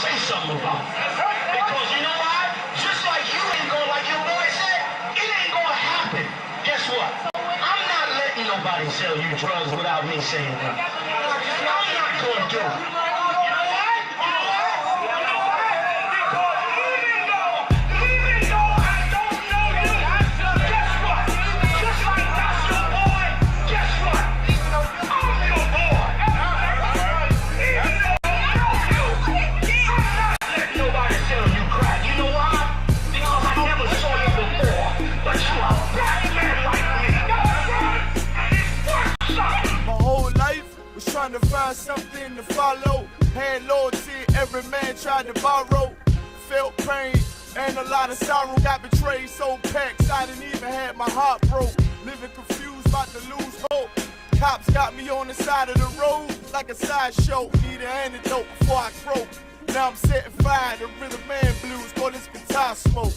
say something about it. Because you know why? Just like you ain't gonna, like your boy said, it ain't gonna happen. Guess what? I'm not letting nobody sell you drugs without me saying that. I'm not gonna do it. Trying to find something to follow. Had loyalty, every man tried to borrow. Felt pain and a lot of sorrow. Got betrayed, so packed, I didn't even have my heart broke. Living confused, about to lose hope. Cops got me on the side of the road like a sideshow. Need an antidote before I croak. Now I'm setting fire to rhythm man blues. Call this guitar smoke.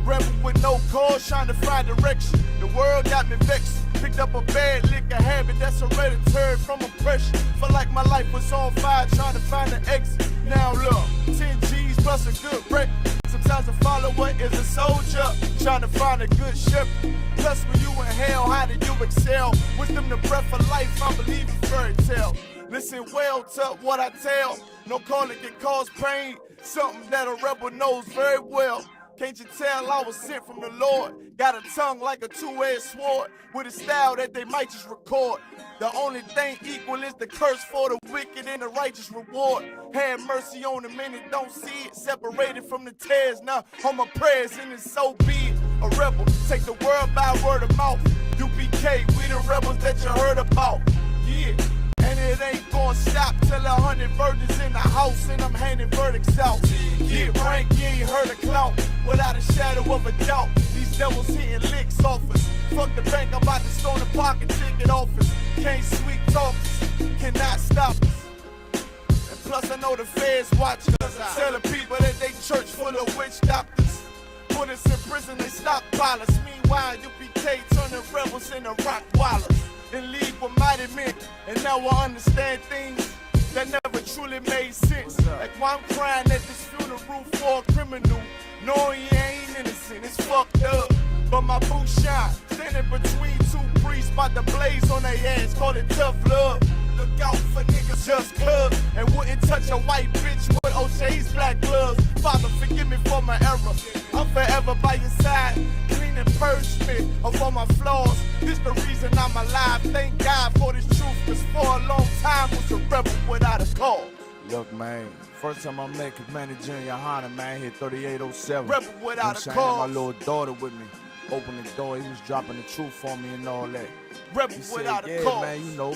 Rebel with no cause, trying to find direction. The world got me vexed. Picked up a bad liquor habit that's hereditary from oppression. Felt like my life was on fire, trying to find an exit. Now look, 10 G's plus a good record. Sometimes a follower is a soldier, trying to find a good shepherd. Plus when you in hell, how did you excel? Wisdom the breath of life, I believe in fairy tale. Listen well to what I tell. No calling can cause pain, something that a rebel knows very well. Can't you tell I was sent from the Lord? Got a tongue like a two-edged sword, with a style that they might just record. The only thing equal is the curse for the wicked and the righteous reward. Have mercy on the many, don't see it. Separated from the tares, now on my prayers, and it's so be it. A rebel, take the world by word of mouth. UPK, we the rebels that you heard about. Yeah. And it ain't gonna stop till 100 virgins in the house and I'm handing verdicts out. Get rank, you ain't heard a clout without a shadow of a doubt. These devils hitting licks off us. Fuck the bank, I'm about to stone the pocket ticket office. Can't sweet talk us, cannot stop us. And plus I know the feds watch us. Telling people that they church full of witch doctors. Put us in prison, they stockpile us. Meanwhile, UPK turning rebels into rock wallers. In league with mighty men, and now I understand things that never truly made sense. Like why I'm crying at this funeral for a criminal, knowing he ain't innocent, it's fucked up. But my boots shine, standing between two priests, about to blaze on their ass, call it tough love. Look out for niggas just cuz, and wouldn't touch a white bitch with OJ's black gloves. Father, forgive me for my error, I'm forever by your side. Clean and purge me of all my flaws. This the reason I'm alive. Thank God for this truth, cause for a long time was a rebel without a cause. Look, man, first time I met Commander Junior Hunter, man, hit 3807. Rebel without a cause. cause. My little daughter with me. Opened the door, he was dropping the truth for me and all that. Rebel he without said, a cause. man, you know,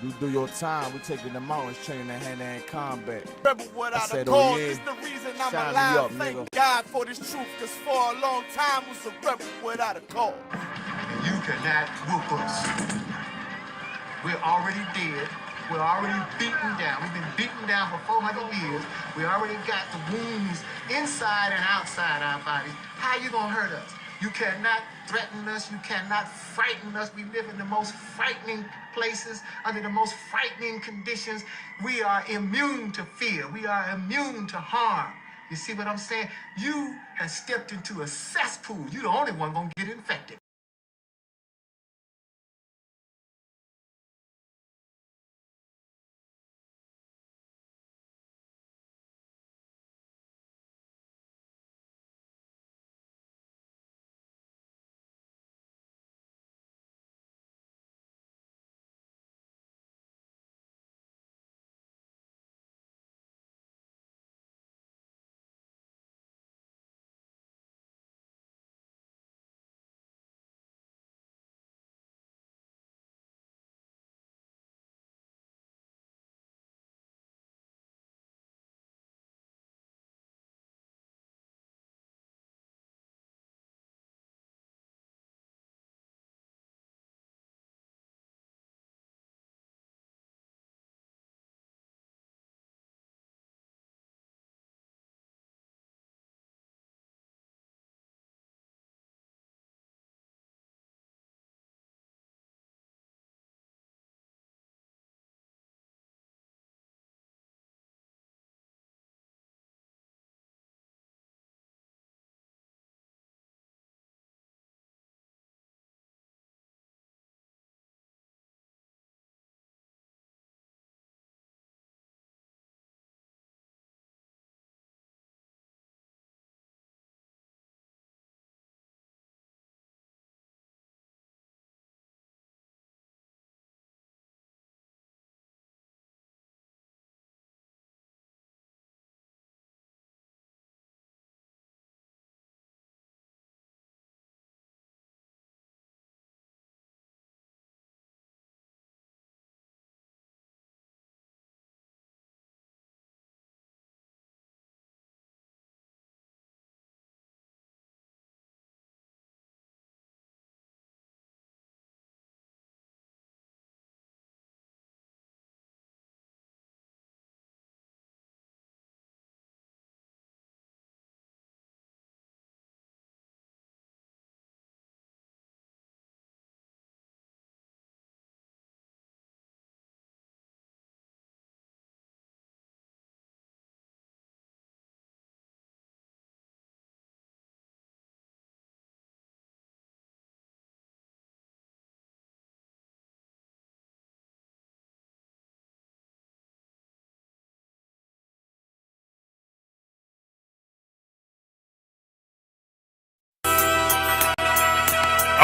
you do your time. We taking the mountains, training in hand-to-hand combat. Rebel without a cause. This the reason I'm alive. Thank God for this truth, cause for a long time was a rebel without a cause. And you cannot whoop us. We're already dead. We're already beaten down. We've been beaten down for 400 years. We already got the wounds inside and outside our bodies. How you gonna hurt us? You cannot threaten us. You cannot frighten us. We live in the most frightening places, under the most frightening conditions. We are immune to fear. We are immune to harm. You see what I'm saying? You have stepped into a cesspool. You're the only one gonna get infected.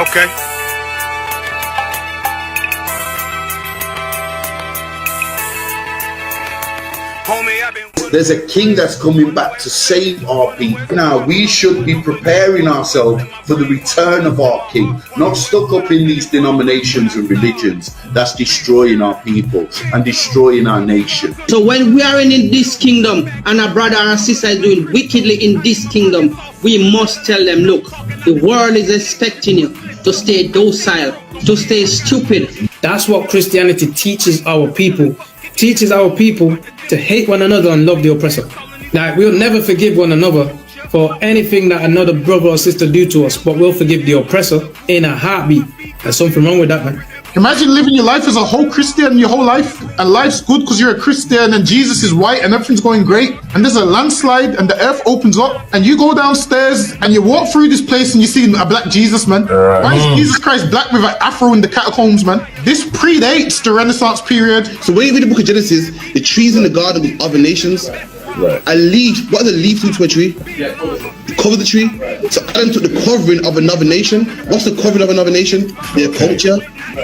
Okay. Homie, I've been... There's a king that's coming back to save our people. Now, we should be preparing ourselves for the return of our king, not stuck up in these denominations and religions that's destroying our people and destroying our nation. So when we are in this kingdom and a brother or a sister is doing wickedly in this kingdom, we must tell them, look, the world is expecting you to stay docile, to stay stupid. That's what Christianity teaches our people. Teaches our people to hate one another and love the oppressor. Like, we'll never forgive one another for anything that another brother or sister do to us, but we'll forgive the oppressor in a heartbeat. There's something wrong with that, man. Imagine living your life as a whole Christian your whole life, and life's good because you're a Christian and Jesus is white and everything's going great, and there's a landslide and the earth opens up and you go downstairs and you walk through this place and you see a black Jesus, man. Why is Jesus Christ black with an afro in the catacombs, man? This predates the Renaissance period. So when you read the book of Genesis, the trees in the garden with other nations, a leaf, what is a leaf to a tree? Cover the tree. So Adam took the covering of another nation. What's the covering of another nation? Their culture.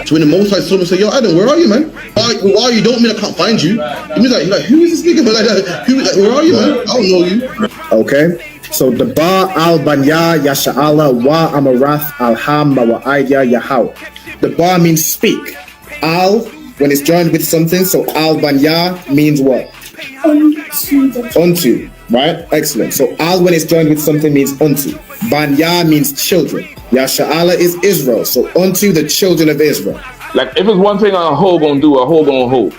So when the Most High saw him and said, yo, Adam, where are you, man? Why are you? Don't mean I can't find you. He means like, who is this nigga? But like, where are you, man? I don't know you. Okay. So the Ba al Banya Yasha'ala wa Amarath al Ham Mawa'aya Yahau. The Ba means speak. Al, when it's joined with something, so al Banya means what? Unto, right? Excellent. So al when it's joined with something means unto. Banya means children. Yasha'ala is Israel. So unto the children of Israel. Like if it's one thing a hoe gonna do, a hoe gonna hold.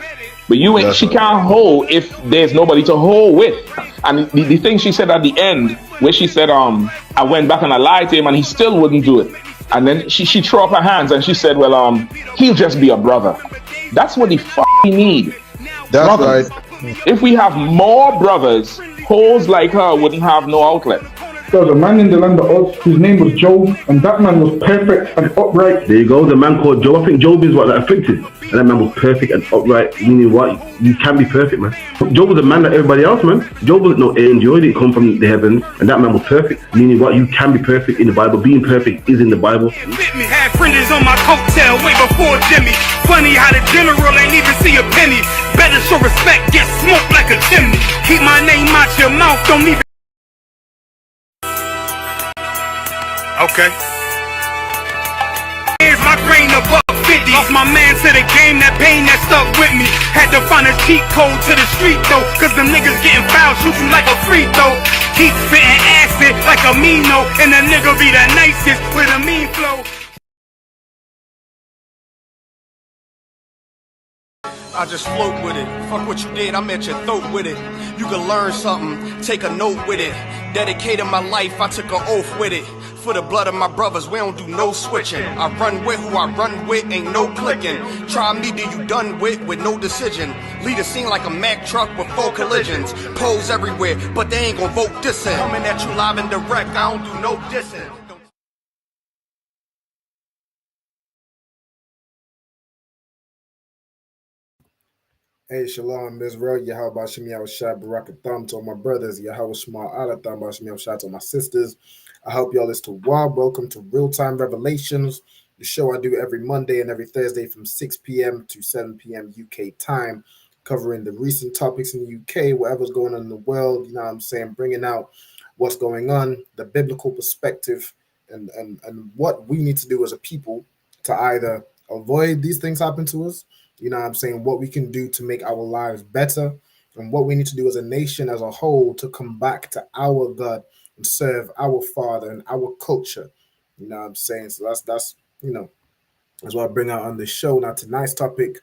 But you ain't, she can't hold if there's nobody to hold with. And the thing she said at the end, where she said, I went back and I lied to him and he still wouldn't do it. And then she threw up her hands and she said, well, he'll just be a brother. That's what he need. That's brothers. Right. If we have more brothers, hoes like her wouldn't have no outlet. There was a man in the land of Oz whose name was Job, and that man was perfect and upright. There you go, the man called Job. I think Job is what that afflicted. And that man was perfect and upright, meaning what? You can be perfect, man. Job was a man like everybody else, man. Job wasn't no angel, he didn't come from the heavens, and that man was perfect, meaning what? You can be perfect in the Bible. Being perfect is in the Bible. Had printers on my coattail way before Jimmy. Funny how the general ain't even see a penny. Better show respect, get smoked like a chimney. Keep my name out your mouth, don't even. Okay. Here's my grain of $1.50. Lost my man to the game, that pain that stuck with me. Had to find a cheat code to the street though, cause them niggas getting foul, shoot you like a free throw. Keep spitting acid like a Mino, and the nigga be the nicest with a mean flow. I just float with it. Fuck what you did, I'm at your throat with it. You can learn something, take a note with it. Dedicated my life, I took an oath with it. For the blood of my brothers, we don't do no switching. I run with who I run with, ain't no clicking. Try me, do you done with no decision. Lead a scene like a Mack truck with 4 collisions. Pose everywhere, but they ain't gon' vote dissing. Coming at you live and direct, I don't do no dissing. Hey, Shalom, Israel, Yahweh Shemi Awashai Barakatham to all my brothers, Yahweh Shema Alatham Shemi Awashai to my sisters. I hope y'all listen to WAB. Welcome to Real Time Revelations, the show I do every Monday and every Thursday from 6 p.m. to 7 p.m. UK time, covering the recent topics in the UK, whatever's going on in the world, you know what I'm saying, bringing out what's going on, the biblical perspective, and what we need to do as a people to either avoid these things happen to us, you know what I'm saying, what we can do to make our lives better, and what we need to do as a nation as a whole to come back to our God and serve our Father and our culture. You know what I'm saying? So that's you know, that's what I bring out on the show. Now tonight's topic,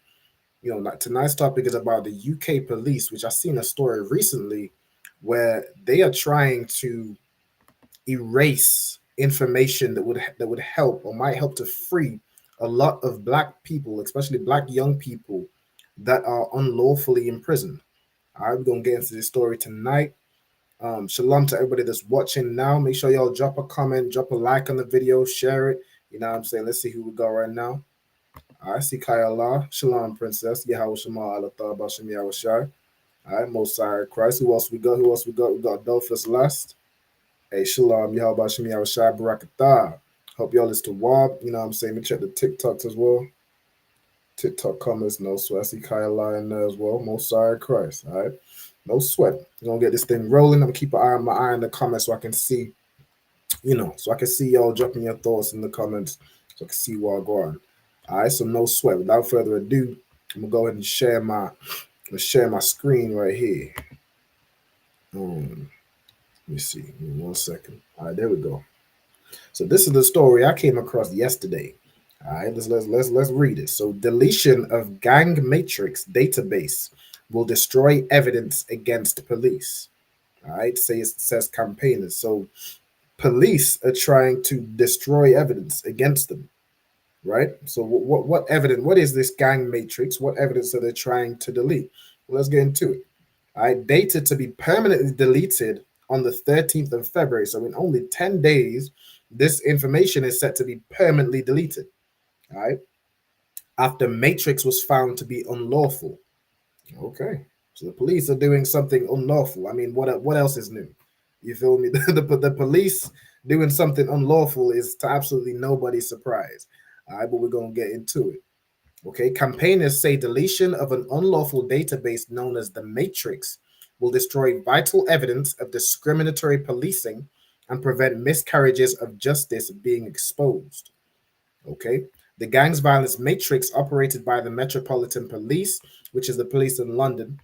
you know, tonight's topic is about the UK police, which I've seen a story recently where they are trying to erase information that would help or might help to free a lot of black people, especially black young people that are unlawfully imprisoned. All right, we're gonna get into this story tonight. Shalom to everybody that's watching now. Make sure y'all drop a comment, drop a like on the video, share it. You know what I'm saying? Let's see who we got right now. I see Kaya Allah. Shalom, Princess. Yahweh Shema Allah Ta'ala Shem Yahweh Shai. All right, Mosiah Christ. Who else we got? We got Adolphus Last. Hey, Shalom, Yahweh Shem Yahweh Shai Barakatah. Hope y'all is to Wob. You know what I'm saying? We check the TikToks as well. TikTok comments, no sweat. I see Kyle in there as well. Most sorry Christ. All right. No sweat. We're gonna get this thing rolling. I'm gonna keep my eye on the comments so I can see, so I can see y'all dropping your thoughts in the comments so I can see what I go on. All right, so no sweat. Without further ado, I'm gonna go ahead and share my screen right here. Let me see. Give me 1 second. All right, there we go. So this is the story I came across yesterday. All right, let's read it. So deletion of gang matrix database will destroy evidence against police. All right, it says campaigners. So police are trying to destroy evidence against them, right? So what evidence? What is this gang matrix? What evidence are they trying to delete? Well, let's get into it. All right, data to be permanently deleted on the 13th of February. So in only 10 days, this information is set to be permanently deleted. All right, after matrix was found to be unlawful. Okay, so the police are doing something unlawful. I mean, what else is new? You feel me? The police doing something unlawful is to absolutely nobody's surprise. All right, but we're gonna get into it. Okay, campaigners say deletion of an unlawful database known as the Matrix will destroy vital evidence of discriminatory policing and prevent miscarriages of justice being exposed. Okay, the gangs violence matrix operated by the Metropolitan Police, which is the police in London,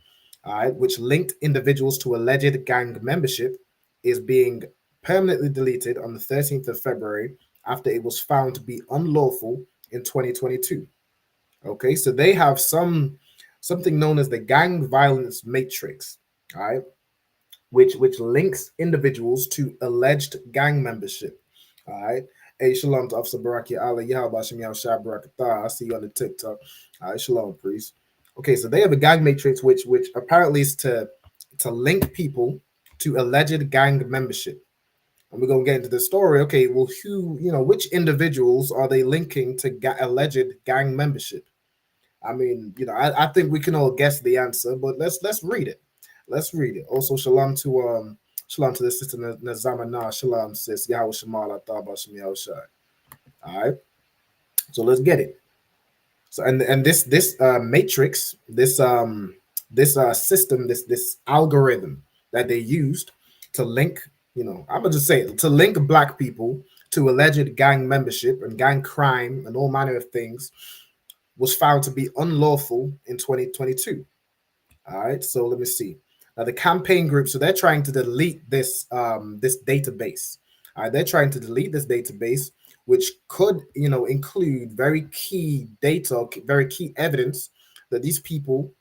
which linked individuals to alleged gang membership, is being permanently deleted on the 13th of February after it was found to be unlawful in 2022. Okay, so they have something known as the gang violence matrix, all right, which links individuals to alleged gang membership. All right. Hey, shalom to Officer Baraki Allah Yahweh Shem Yahweh Shai Barakatah. I see you on the TikTok. All right, shalom, priest. Okay, so they have a gang matrix which apparently is to link people to alleged gang membership. And we're gonna get into the story. Okay, well, which individuals are they linking to alleged gang membership? I mean, I think we can all guess the answer, but let's read it. Let's read it. Also, shalom to the sister Nazamana. Shalom, sis. Yahweh Shemal Ataba Shem Yahweh Shai. All right. So let's get it. So and this matrix, this system, this algorithm that they used to link, I'm gonna just say it, to link black people to alleged gang membership and gang crime and all manner of things, was found to be unlawful in 2022. All right, so let me see. Now the campaign group, so they're trying to delete this database. All right, they're trying to delete this database, which could include very key data, very key evidence that these people,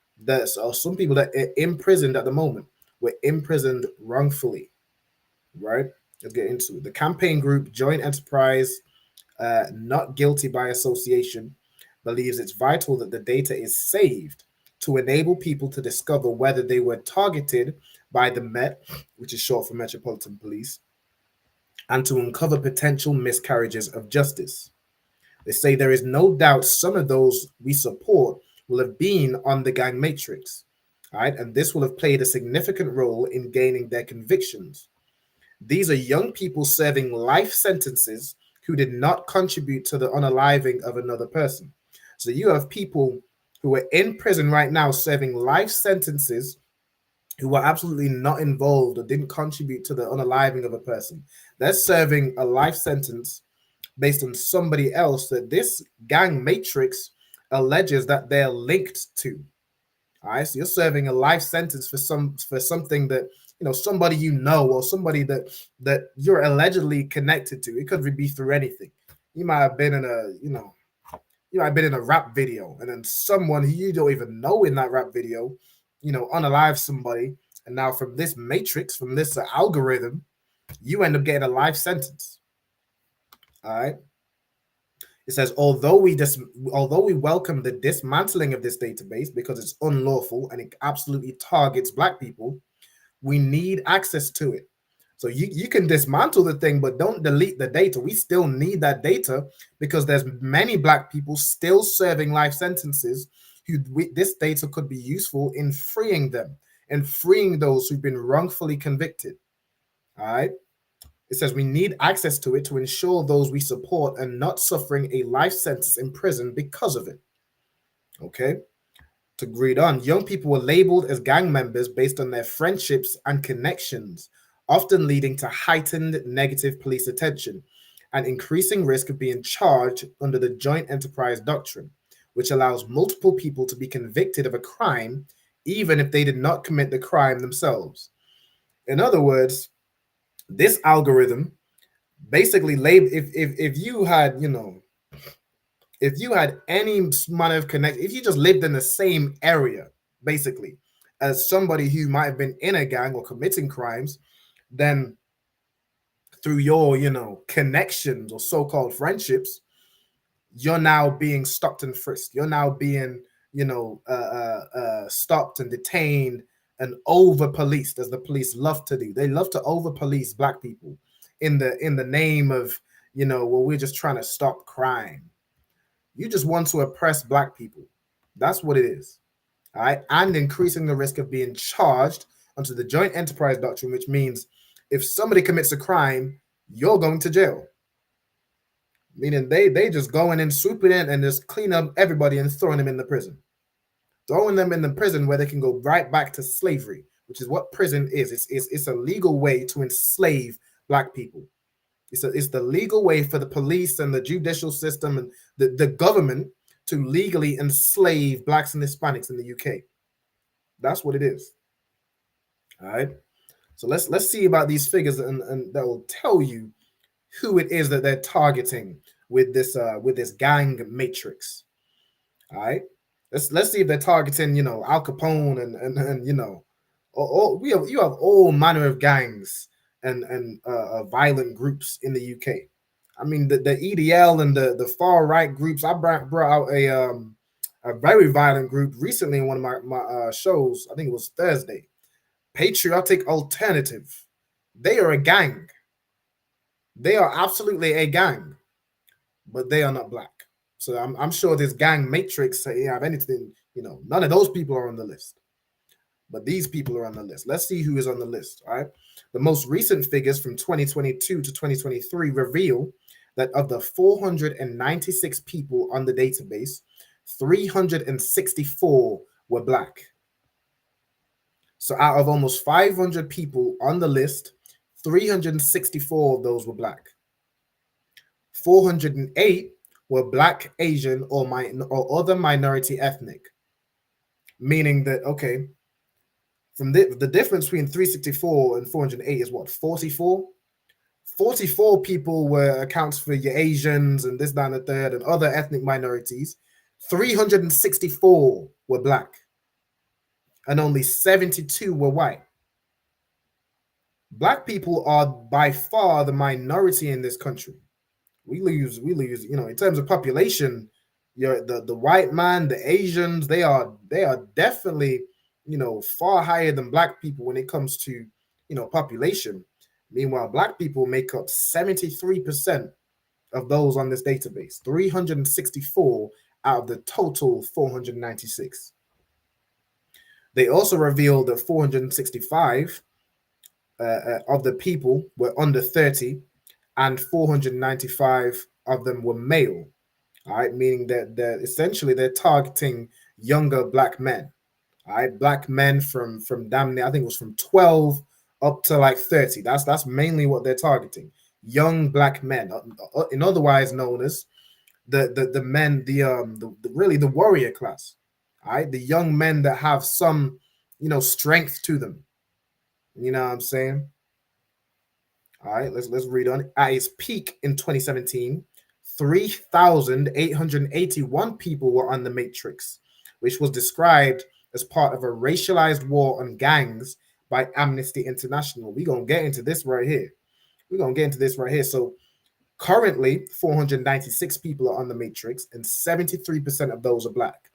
some people that are imprisoned at the moment, were imprisoned wrongfully. Right? Let's get into it. The campaign group Joint Enterprise, Not Guilty by Association, believes it's vital that the data is saved to enable people to discover whether they were targeted by the Met, which is short for Metropolitan Police, and to uncover potential miscarriages of justice. They say there is no doubt some of those we support will have been on the gang matrix, all right, and this will have played a significant role in gaining their convictions. These are young people serving life sentences who did not contribute to the unaliving of another person. So you have people who are in prison right now serving life sentences who were absolutely not involved or didn't contribute to the unaliving of a person. They're serving a life sentence based on somebody else that this gang matrix alleges that they're linked to. All right, so you're serving a life sentence for something that somebody or somebody that you're allegedly connected to. It could be through anything. You might have been in a rap video, and then someone who you don't even know in that rap video, unalive somebody, and now from this matrix, from this algorithm, you end up getting a life sentence. All right. It says, although we welcome the dismantling of this database because it's unlawful and it absolutely targets black people, we need access to it. So you can dismantle the thing, but don't delete the data. We still need that data because there's many black people still serving life sentences this data could be useful in freeing them and freeing those who've been wrongfully convicted. All right. It says we need access to it to ensure those we support are not suffering a life sentence in prison because of it. Okay. To read on, young people were labeled as gang members based on their friendships and connections, often leading to heightened negative police attention and increasing risk of being charged under the joint enterprise doctrine, which allows multiple people to be convicted of a crime even if they did not commit the crime themselves. In other words, this algorithm basically if you had, if you had any amount of connection, if you just lived in the same area, basically, as somebody who might have been in a gang or committing crimes, then through your, connections or so-called friendships, you're now being stopped and frisked. You're now being, stopped and detained and over-policed, as the police love to do. They love to over-police Black people in the name of, well, we're just trying to stop crime. You just want to oppress Black people. That's what it is. All right. And increasing the risk of being charged under the joint enterprise doctrine, which means if somebody commits a crime, you're going to jail. Meaning they just go in and swooping in and just clean up everybody and throwing them in the prison. Throwing them in the prison where they can go right back to slavery, which is what prison is. It's a legal way to enslave Black people. It's the legal way for the police and the judicial system and the government to legally enslave Blacks and Hispanics in the UK. That's what it is. All right. So let's see about these figures and that will tell you who it is that they're targeting with this gang matrix. All right. Let's see if they're targeting, Al Capone and you have all manner of gangs and violent groups in the UK. I mean, the EDL and the far right groups. I brought out a very violent group recently in one of my shows. I think it was Thursday. Patriotic Alternative. They are a gang. They are absolutely a gang, but they are not Black. So I'm sure this gang matrix, have anything, none of those people are on the list. But these people are on the list. Let's see who is on the list. All right. The most recent figures from 2022 to 2023 reveal that of the 496 people on the database, 364 were Black. So out of almost 500 people on the list, 364 of those were Black. 408 were Black, Asian, or other minority ethnic. Meaning that, okay, from the difference between 364 and 408 is what, 44? 44 people accounts for your Asians and this, that, and the third, and other ethnic minorities. 364 were Black, and only 72 were white. Black people are by far the minority in this country. We lose, in terms of population, the white man, the Asians, they are definitely, far higher than Black people when it comes to, population. Meanwhile, Black people make up 73% of those on this database, 364 out of the total 496. They also revealed that 465 of the people were under 30, and 495 of them were male. All right, meaning that they're targeting younger Black men. All right, Black men from damn near, I think it was from 12 up to like 30. That's mainly what they're targeting. Young Black men, in otherwise known as the men, really the warrior class. All right, the young men that have some, strength to them. You know what I'm saying? All right, let's read on. At its peak in 2017, 3,881 people were on the matrix, which was described as part of a racialized war on gangs by Amnesty International. We're going to get into this right here. So currently, 496 people are on the matrix, and 73% of those are Black.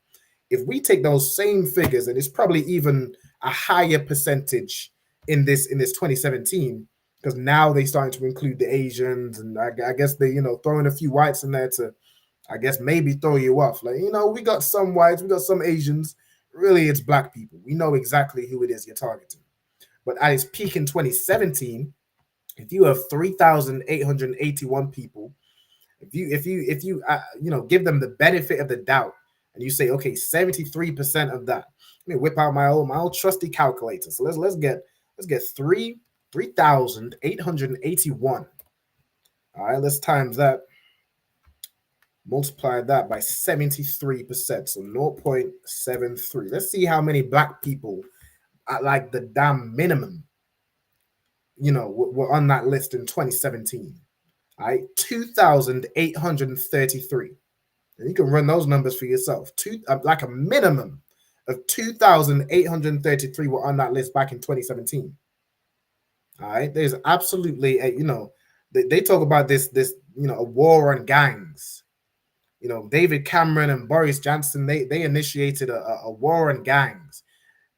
If we take those same figures, and it's probably even a higher percentage in this 2017, because now they're starting to include the Asians, and I guess they, throwing a few whites in there to, I guess, maybe throw you off. Like, we got some whites, we got some Asians. Really, it's Black people. We know exactly who it is you're targeting. But at its peak in 2017, If you have 3,881 people, if you give them the benefit of the doubt, and you say, okay, 73% of that. Let me whip out my old trusty calculator. So let's get 3,881. All right, let's times that. Multiply that by 73%, so 0.73. Let's see how many black people at like the damn minimum, were on that list in 2017. All right, 2,833. And you can run those numbers for yourself. Like a minimum of 2,833 were on that list back in 2017. All right, there's absolutely they talk about this a war on gangs. David Cameron and Boris Johnson, they initiated a war on gangs.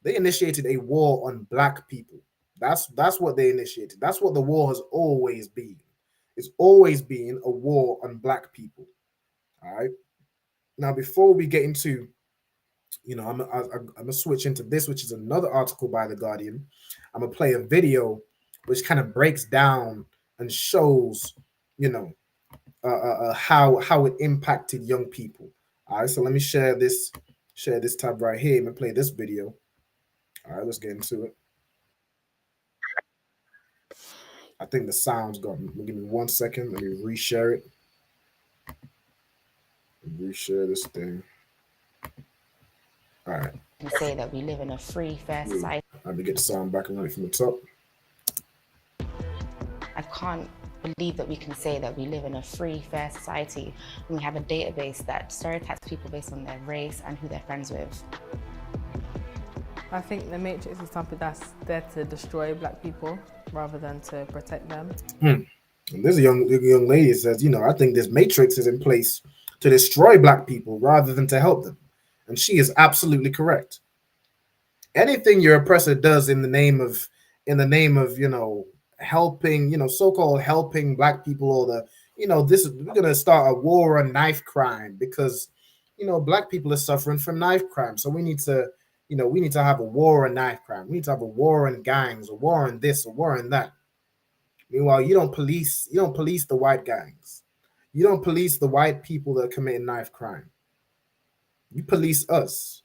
They initiated a war on black people. That's what they initiated. That's what the war has always been. It's always been a war on black people. All right. Now, before we get into, I'm gonna switch into this, which is another article by The Guardian. I'm gonna play a video which kind of breaks down and shows, how it impacted young people. All right, so let me share this tab right here. I'm gonna play this video. All right, let's get into it. I think the sound's gone. Give me 1 second. Let me reshare it. Reshare this thing. All right. And say that we live in a free, fair society. Let me get the sound back and run it from the top. I can't believe that we can say that we live in a free, fair society when we have a database that stereotypes people based on their race and who they're friends with. I think the Matrix is something that's there to destroy black people rather than to protect them. And there's a young lady that says, I think this Matrix is in place to destroy black people rather than to help them. And she is absolutely correct. Anything your oppressor does in the name of helping, so-called helping black people, or we're gonna start a war on knife crime because black people are suffering from knife crime. So we need to have a war on knife crime. We need to have a war on gangs, a war on this, a war on that. Meanwhile, you don't police the white gangs. You don't police the white people that are committing knife crime. You police us.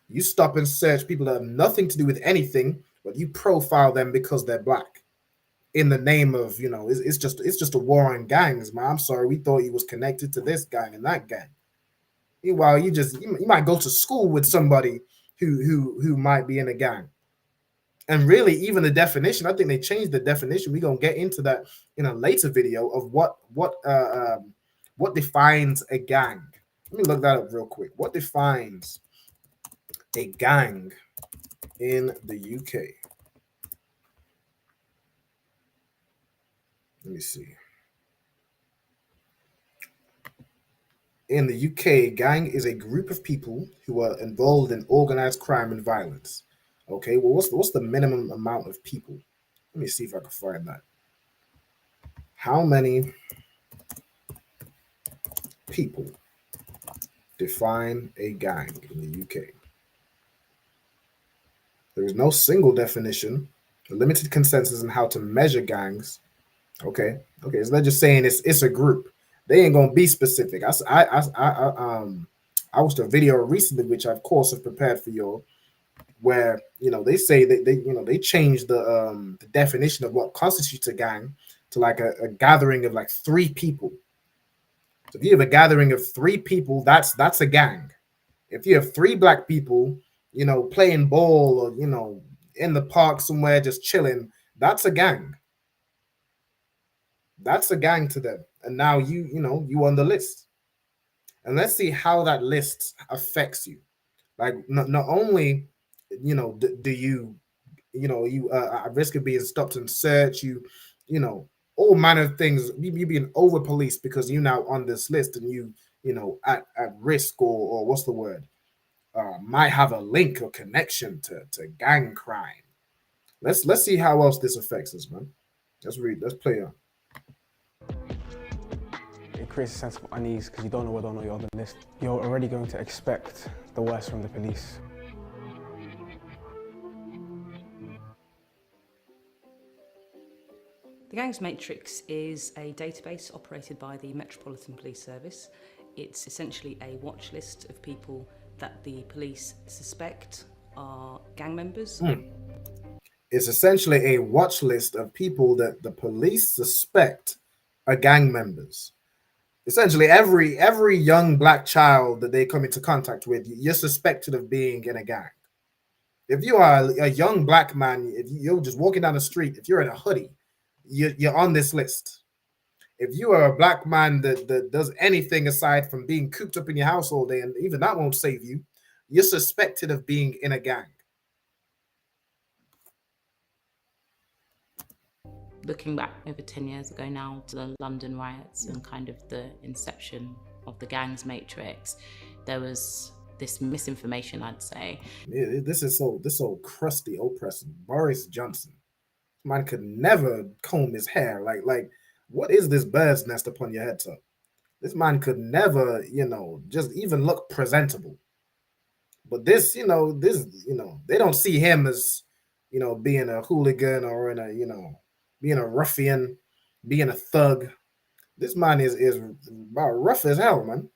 You stop and search people that have nothing to do with anything, but you profile them because they're black. In the name of, it's just a war on gangs, man. I'm sorry, we thought you was connected to this gang and that gang. Meanwhile, you might go to school with somebody who might be in a gang. And really, even the definition, I think they changed the definition. We're gonna get into that in a later video of what defines a gang. Let me look that up real quick. What defines a gang in the UK? Let me see. In the UK, gang is a group of people who are involved in organized crime and violence. Okay, well, what's the minimum amount of people? Let me see if I can find that. How many people define a gang in the UK? There is no single definition, a limited consensus on how to measure gangs. Okay, so they're just saying it's a group. They ain't gonna be specific. I watched a video recently, which I of course have prepared for you, where they say that they changed the definition of what constitutes a gang to like a gathering of like 3 people. So if you have a gathering of 3 people, that's a gang. If you have 3 black people, playing ball or in the park somewhere just chilling, that's a gang. That's a gang to them. And now you on the list. And let's see how that list affects you. Like not only do you at risk of being stopped and searched, all manner of things, you being over policed because you now on this list and you at risk or what's the word, might have a link or connection to gang crime. Let's see how else this affects us, man. Let's play on. It creates a sense of unease because you don't know whether or not you're on the list. You're already going to expect the worst from the police. The Gangs Matrix is a database operated by the Metropolitan Police Service. It's essentially a watch list of people that the police suspect are gang members. It's essentially a watch list of people that the police suspect are gang members. Essentially, every young black child that they come into contact with, you're suspected of being in a gang. If you are a young black man, if you're just walking down the street, if you're in a hoodie, you're on this list. If you are a black man that does anything aside from being cooped up in your house all day, and even that won't save you, you're suspected of being in a gang. Looking back over 10 years ago now to the London riots and kind of the inception of the Gangs Matrix, there was this misinformation, I'd say. This is so crusty, oppressive. Boris Johnson, man, could never comb his hair. Like, what is this bird's nest upon your head, sir? This man could never, just even look presentable. But this, they don't see him as, being a hooligan or being a ruffian, being a thug. This man is about rough as hell, man.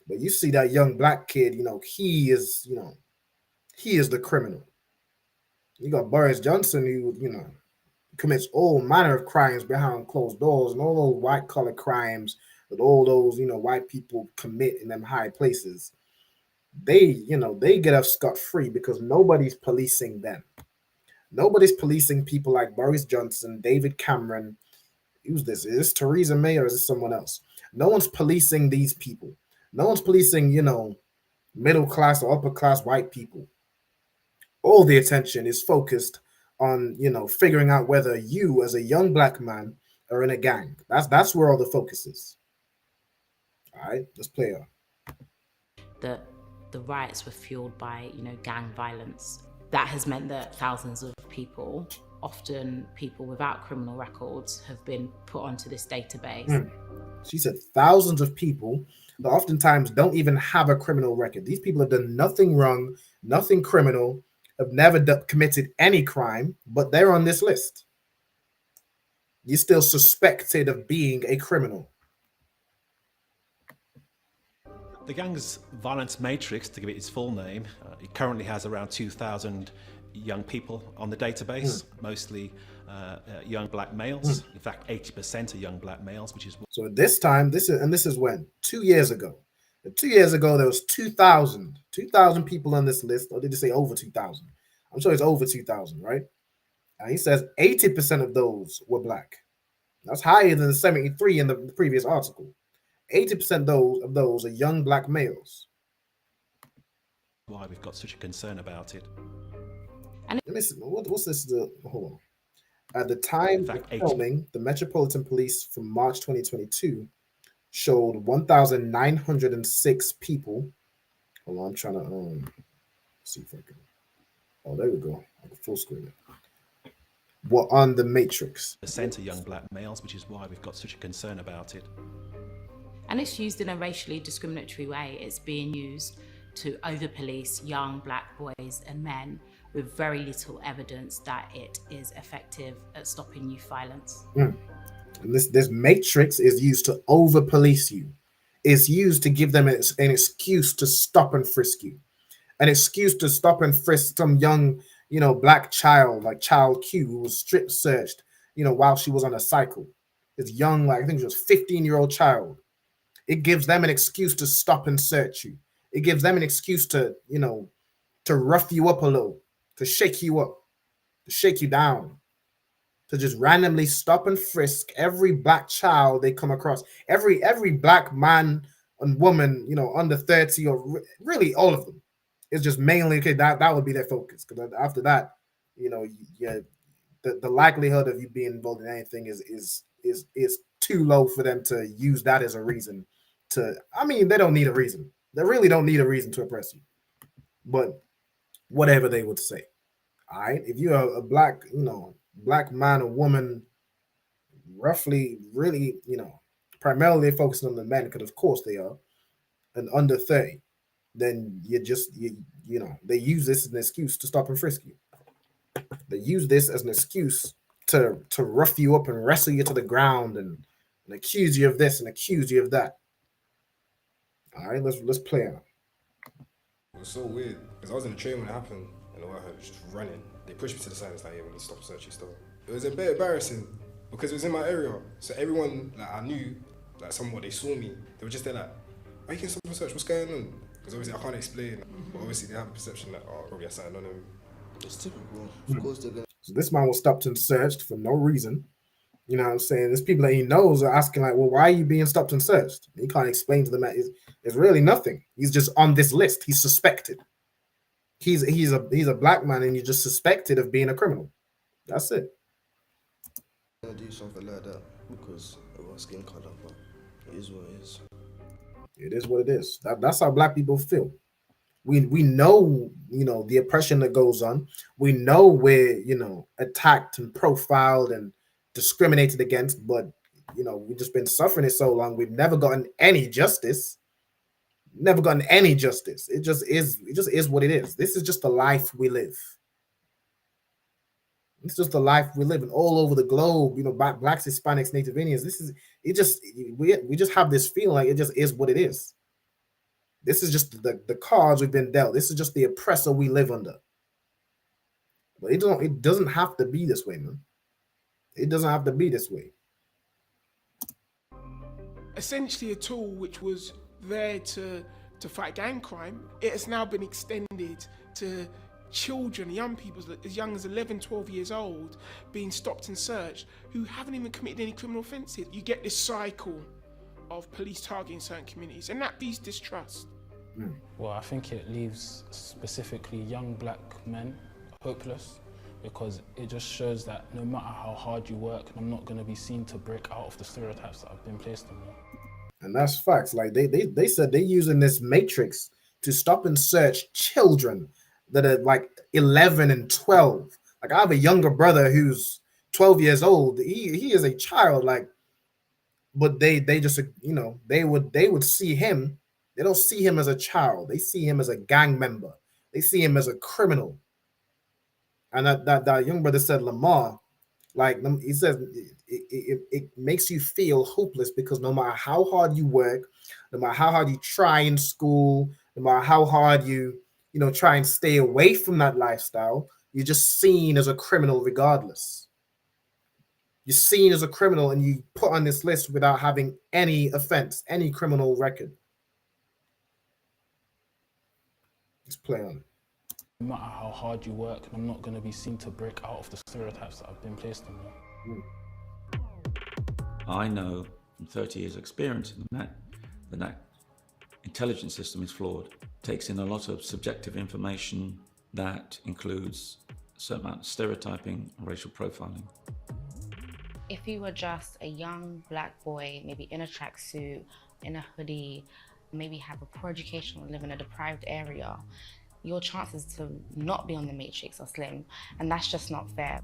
But you see that young black kid, he is the criminal. You got Boris Johnson, who, commits all manner of crimes behind closed doors, and all those white collar crimes that all those, white people commit in them high places. They get off scot-free because nobody's policing them. Nobody's policing people like Boris Johnson, David Cameron. Who's this? Is this Theresa May or is this someone else? No one's policing these people. No one's policing, middle class or upper class white people. All the attention is focused on, figuring out whether you as a young black man are in a gang. That's where all the focus is. All right, let's play on. The riots were fueled by, gang violence. That has meant that thousands of people, often people without criminal records, have been put onto this database. She said thousands of people that oftentimes don't even have a criminal record. These people have done nothing wrong, nothing criminal, have never committed any crime, but they're on this list. You're still suspected of being a criminal. The Gangs Violence Matrix, to give it its full name, it currently has around 2,000 young people on the database, mostly young black males. In fact, 80% are young black males, which is... So at this time, this is when? 2 years ago. 2 years ago, there was 2,000 people on this list, or did you say over 2,000? I'm sure it's over 2,000, right? And he says 80% of those were black. That's higher than the 73 in the previous article. 80% of those are young black males. Why we've got such a concern about it. And what's this? Hold on. At the time of filming, the Metropolitan Police from March 2022 showed 1,906 people. Hold on, I'm trying to see if I can. Oh, there we go. I can full screen it. Were on the Matrix. Percent of young black males, which is why we've got such a concern about it. And it's used in a racially discriminatory way. It's being used to over-police young black boys and men with very little evidence that it is effective at stopping youth violence. And this matrix is used to over-police you. It's used to give them an excuse to stop and frisk you. An excuse to stop and frisk some young, black child, like Child Q, who was strip searched, while she was on a cycle. This young, I think she was 15-year-old child. It gives them an excuse to stop and search you. It gives them an excuse to, to rough you up a little, to shake you up, to shake you down, to just randomly stop and frisk every black child they come across. Every black man and woman, under 30, or really all of them. It's just mainly, okay, that would be their focus. Because after that, the likelihood of you being involved in anything is too low for them to use that as a reason to, they don't need a reason. They really don't need a reason to oppress you. But whatever they would say. All right. If you're a black, black man or woman, roughly, really, primarily focusing on the men, because of course they are, and under 30, then they use this as an excuse to stop and frisk you. They use this as an excuse to rough you up and wrestle you to the ground and accuse you of this and accuse you of that. All right, let's play on. It was so weird because I was in the train when it happened, and I was just running. They pushed me to the side. It's like, yeah, we need to stop searching stuff. It was a bit embarrassing because it was in my area, so everyone like I knew, like somewhat they saw me. They were just there like, "Why you can stop and search? What's going on?" Because obviously I can't explain, but obviously they have a perception that probably I signed on him. It's typical. Of course they're gonna. So this man was stopped and searched for no reason. You know what I'm saying? There's people that he knows are asking like, well, why are you being stopped and searched? He can't explain to them that it's really nothing. He's just on this list. He's suspected. He's a black man and you're just suspected of being a criminal. That's it. Gonna do something like that because of our skin color, but it is what it is. It is what it is. That's how black people feel. We know, you know, the oppression that goes on. We know we're, you know, attacked and profiled and discriminated against, but you know, we've just been suffering it so long. We've never gotten any justice. Never gotten any justice. It just is what it is. This is just the life we live. It's just the life we live in all over the globe. You know, blacks, Hispanics, Native Indians. We just have this feeling like it just is what it is. This is just the cards we've been dealt. This is just the oppressor we live under. But it doesn't have to be this way, man. It doesn't have to be this way. Essentially a tool which was there to fight gang crime, it has now been extended to children, young people as young as 11, 12 years old being stopped and searched who haven't even committed any criminal offences. You get this cycle of police targeting certain communities and that breeds distrust. Well, I think it leaves specifically young black men hopeless because it just shows that no matter how hard you work, I'm not going to be seen to break out of the stereotypes that have been placed on me. And that's facts. Like they said they're using this matrix to stop and search children that are like 11 and 12. Like I have a younger brother who's 12 years old. He is a child, like, but they just, you know, they would see him. They don't see him as a child. They see him as a gang member. They see him as a criminal. And that young brother said, Lamar, like he says, it makes you feel hopeless because no matter how hard you work, no matter how hard you try in school, no matter how hard you try and stay away from that lifestyle, you're just seen as a criminal regardless. You're seen as a criminal and you put on this list without having any offense, any criminal record. Let's play on. No matter how hard you work, I'm not going to be seen to break out of the stereotypes that have been placed on me. I know from 30 years experience in that intelligence system is flawed. It takes in a lot of subjective information that includes a certain amount of stereotyping and racial profiling. If you were just a young black boy, maybe in a tracksuit, in a hoodie, maybe have a poor education or live in a deprived area, your chances to not be on the matrix are slim, and that's just not fair.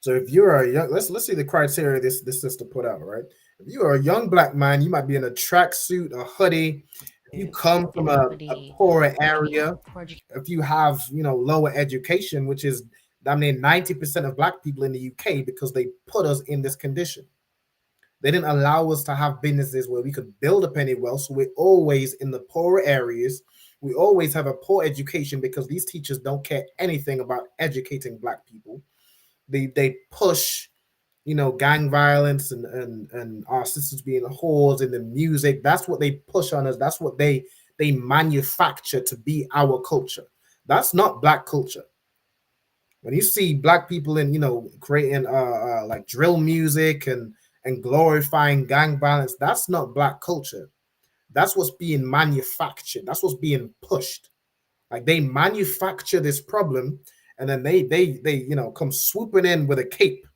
So if you're a young, let's see the criteria this sister put out, right? If you are a young black man, you might be in a tracksuit, a hoodie. If you come from a poorer area, if you have lower education, which is 90% of black people in the UK, because they put us in this condition. They didn't allow us to have businesses where we could build up any wealth, so we're always in the poorer areas. We always have a poor education because these teachers don't care anything about educating black people. They push, gang violence and our sisters being whores in the music. That's what they push on us. That's what they manufacture to be our culture. That's not black culture. When you see black people in, creating like drill music and glorifying gang violence, that's not black culture. That's what's being manufactured. That's what's being pushed. Like they manufacture this problem, and then they come swooping in with a cape,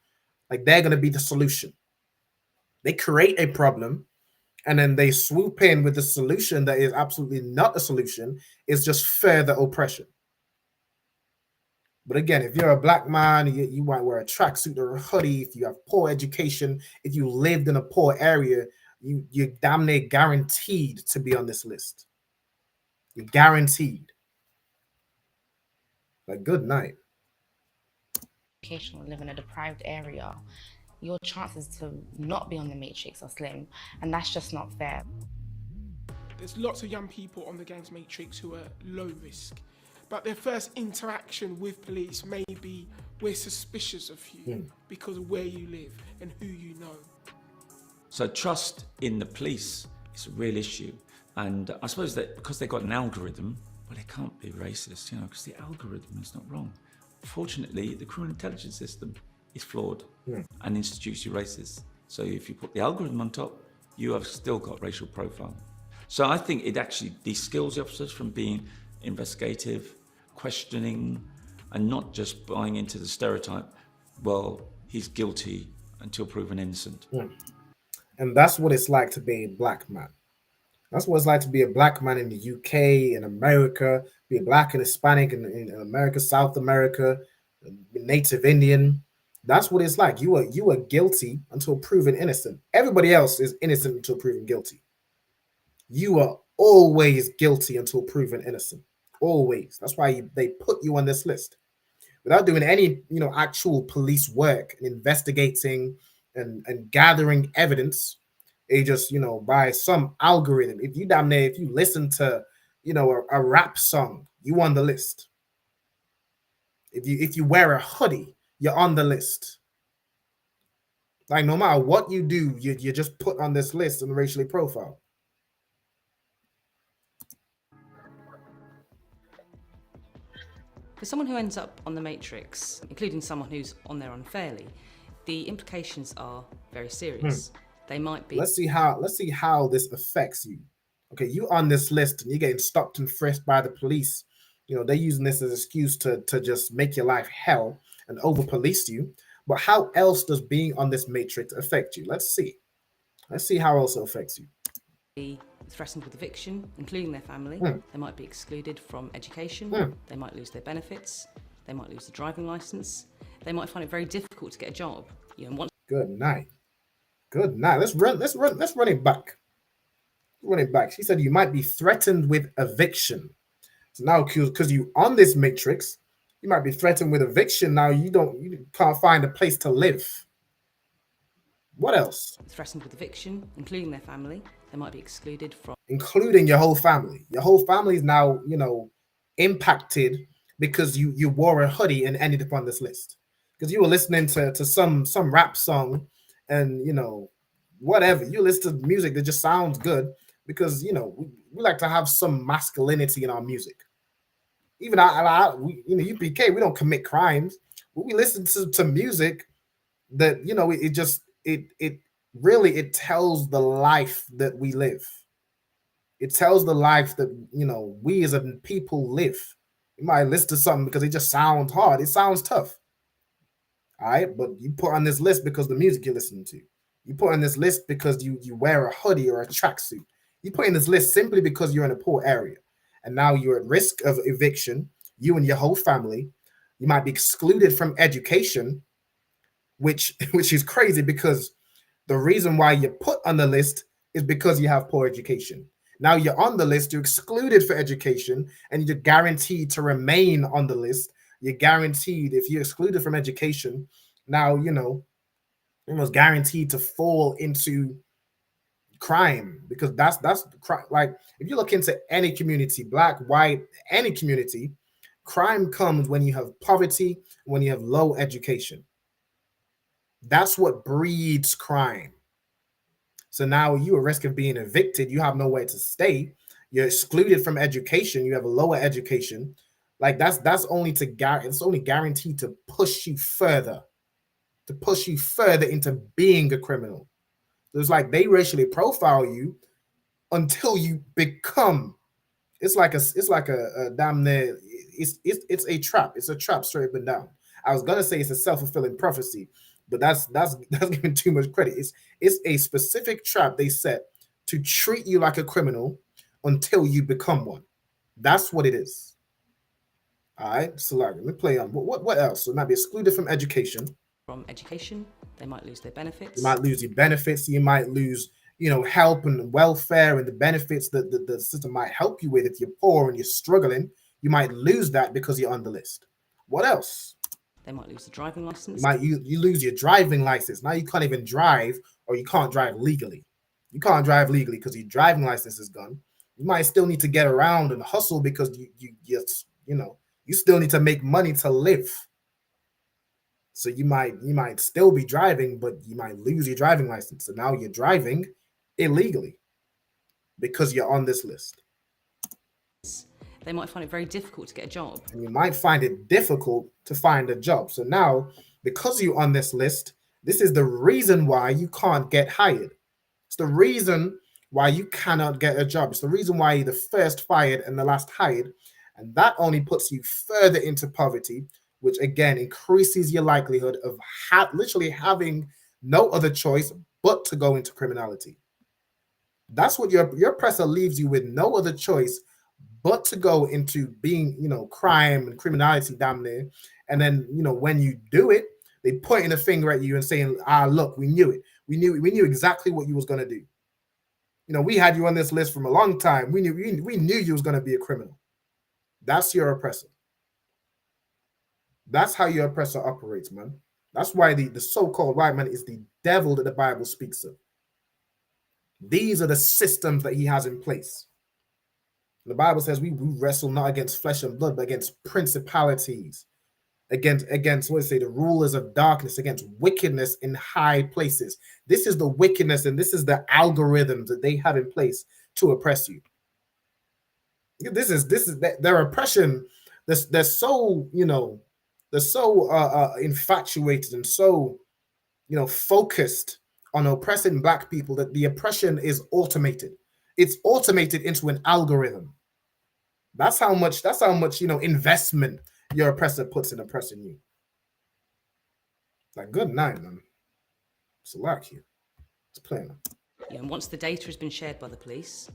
like they're gonna be the solution. They create a problem, and then they swoop in with the solution that is absolutely not a solution. It's just further oppression. But again, if you're a black man, you might wear a tracksuit or a hoodie. If you have poor education, if you lived in a poor area, you're damn near guaranteed to be on this list. You're guaranteed. Like, good night. education or live in a deprived area, your chances to not be on the matrix are slim, and that's just not fair. There's lots of young people on the gangs matrix who are low risk, but their first interaction with police may be, we're suspicious of you because of where you live and who you know. So trust in the police is a real issue. And I suppose that because they've got an algorithm, well, they can't be racist, because the algorithm is not wrong. Fortunately, the criminal intelligence system is flawed and institutes you racist. So if you put the algorithm on top, you have still got racial profile. So I think it actually de-skills the officers from being investigative, questioning, and not just buying into the stereotype, well, he's guilty until proven innocent. And that's what it's like to be a black man. That's what it's like to be a black man in the UK, in America, be a black and Hispanic in America, South America, Native Indian. That's what it's like. You are guilty until proven innocent. Everybody else is innocent until proven guilty. You are always guilty until proven innocent. Always. That's why they put you on this list. Without doing any, actual police work and investigating and gathering evidence, they just, by some algorithm. If you listen to, a rap song, you on the list. If you wear a hoodie, you're on the list. Like no matter what you do, you're just put on this list and racially profiled. For someone who ends up on the matrix, including someone who's on there unfairly, the implications are very serious. They might be. Let's see how this affects you. Okay, you on this list and you're getting stopped and frisked by the police. They're using this as an excuse to just make your life hell and over police you. But how else does being on this matrix affect you? Let's see. Let's see how else it affects you. Be threatened with eviction, including their family. They might be excluded from education. They might lose their benefits. They might lose the driving license. They might find it very difficult to get a job. Good night. Good night. Let's run it back. Run it back. She said you might be threatened with eviction. So now, because you on this matrix, you might be threatened with eviction. Now you can't find a place to live. What else? Threatened with eviction, including their family. They might be excluded from. Including your whole family. Your whole family is now, impacted because you wore a hoodie and ended up on this list. Because you were listening to some rap song and, whatever. You listen to music that just sounds good because, we like to have some masculinity in our music. Even UPK, we don't commit crimes. But we listen to music that, it really tells the life that we live. It tells the life that we as a people live. You might listen to something because it just sounds hard. It sounds tough. All right, but you put on this list because the music you're listening to. You put on this list because you wear a hoodie or a tracksuit. You put in this list simply because you're in a poor area, and now you're at risk of eviction. You and your whole family. You might be excluded from education, which is crazy because the reason why you're put on the list is because you have poor education. Now you're on the list, you're excluded for education, and you're guaranteed to remain on the list. You're guaranteed, if you're excluded from education, now, you're almost guaranteed to fall into crime because that's like if you look into any community, black, white, any community, crime comes when you have poverty, when you have low education. That's what breeds crime. So now you're at risk of being evicted. You have nowhere to stay. You're excluded from education. You have a lower education. Like that's only it's only guaranteed to push you further into being a criminal. So it's like they racially profile you until you become. It's like a damn near. It's a trap. It's a trap straight up and down. I was gonna say it's a self-fulfilling prophecy, but that's giving too much credit. It's a specific trap they set to treat you like a criminal until you become one. That's what it is. All right, so let me play on. What else? So it might be excluded from education. From education, they might lose their benefits. You might lose your benefits. You might lose, help and welfare and the benefits that the system might help you with. If you're poor and you're struggling, you might lose that because you're on the list. What else? They might lose the driving license. You lose your driving license. Now you can't even drive, or you can't drive legally. You can't drive legally because your driving license is gone. You might still need to get around and hustle because you still need to make money to live. So you might still be driving, but you might lose your driving license. So now you're driving illegally because you're on this list. They might find it very difficult to get a job. And you might find it difficult to find a job. So now, because you're on this list, this is the reason why you can't get hired. It's the reason why you cannot get a job. It's the reason why you're the first fired and the last hired. And that only puts you further into poverty, which again increases your likelihood of literally having no other choice but to go into criminality. That's what your oppressor leaves you with, no other choice but to go into being, crime and criminality down there. And then, when you do it, they pointing a finger at you and saying, look, we knew it. We knew exactly what you was going to do. We had you on this list from a long time. We knew you was going to be a criminal. That's your oppressor. That's how your oppressor operates, man. That's why the so-called white man is the devil that the Bible speaks of. These are the systems that he has in place. The Bible says we wrestle not against flesh and blood, but against principalities, against the rulers of darkness, against wickedness in high places. This is the wickedness, and this is the algorithms that they have in place to oppress you. This is their oppression. They're so infatuated and so focused on oppressing black people that the oppression is automated. It's automated into an algorithm. That's how much investment your oppressor puts in oppressing you. Like, good night, man. It's like you. It's playing. And once the data has been shared by the police,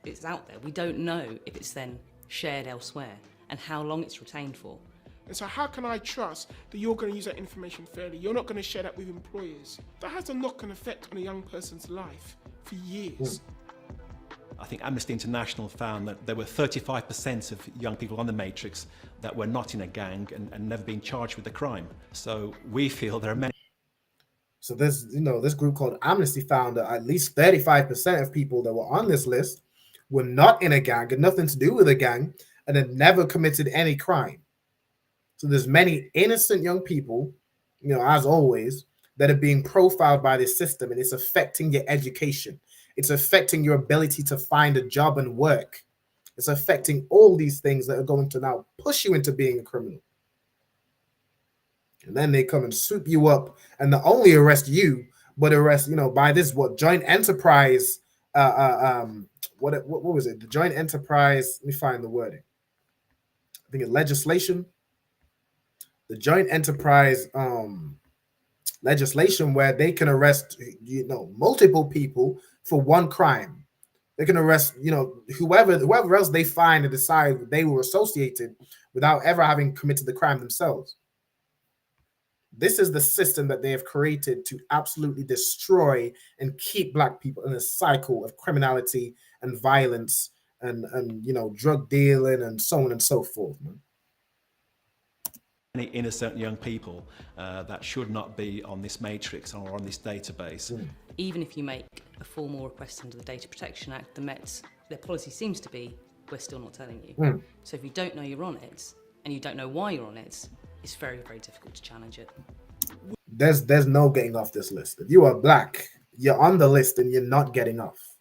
it's out there. We don't know if it's then shared elsewhere and how long it's retained for. And so how can I trust that you're going to use that information fairly? You're not going to share that with employers. That has a knock-on effect on a young person's life for years. I think Amnesty International found that there were 35% of young people on the matrix that were not in a gang and never been charged with the crime. So we feel there are many. So this group called Amnesty found that at least 35% of people that were on this list were not in a gang, had nothing to do with a gang, and had never committed any crime. So there's many innocent young people, as always, that are being profiled by this system, and it's affecting your education. It's affecting your ability to find a job and work. It's affecting all these things that are going to now push you into being a criminal. And then they come and swoop you up and not only arrest you, but arrest, by this, joint enterprise, what was it? The joint enterprise, let me find the wording. I think it's legislation. The joint enterprise legislation where they can arrest, multiple people for one crime. They can arrest, whoever else they find and decide they were associated without ever having committed the crime themselves. This is the system that they have created to absolutely destroy and keep black people in a cycle of criminality and violence and drug dealing and so on and so forth, man. Many innocent young people that should not be on this matrix or on this database. Even if you make a formal request under the Data Protection Act, the Met, their policy seems to be, we're still not telling you. So if you don't know you're on it, and you don't know why you're on it, it's very, very difficult to challenge it. There's no getting off this list. If you are black, you're on the list and you're not getting off.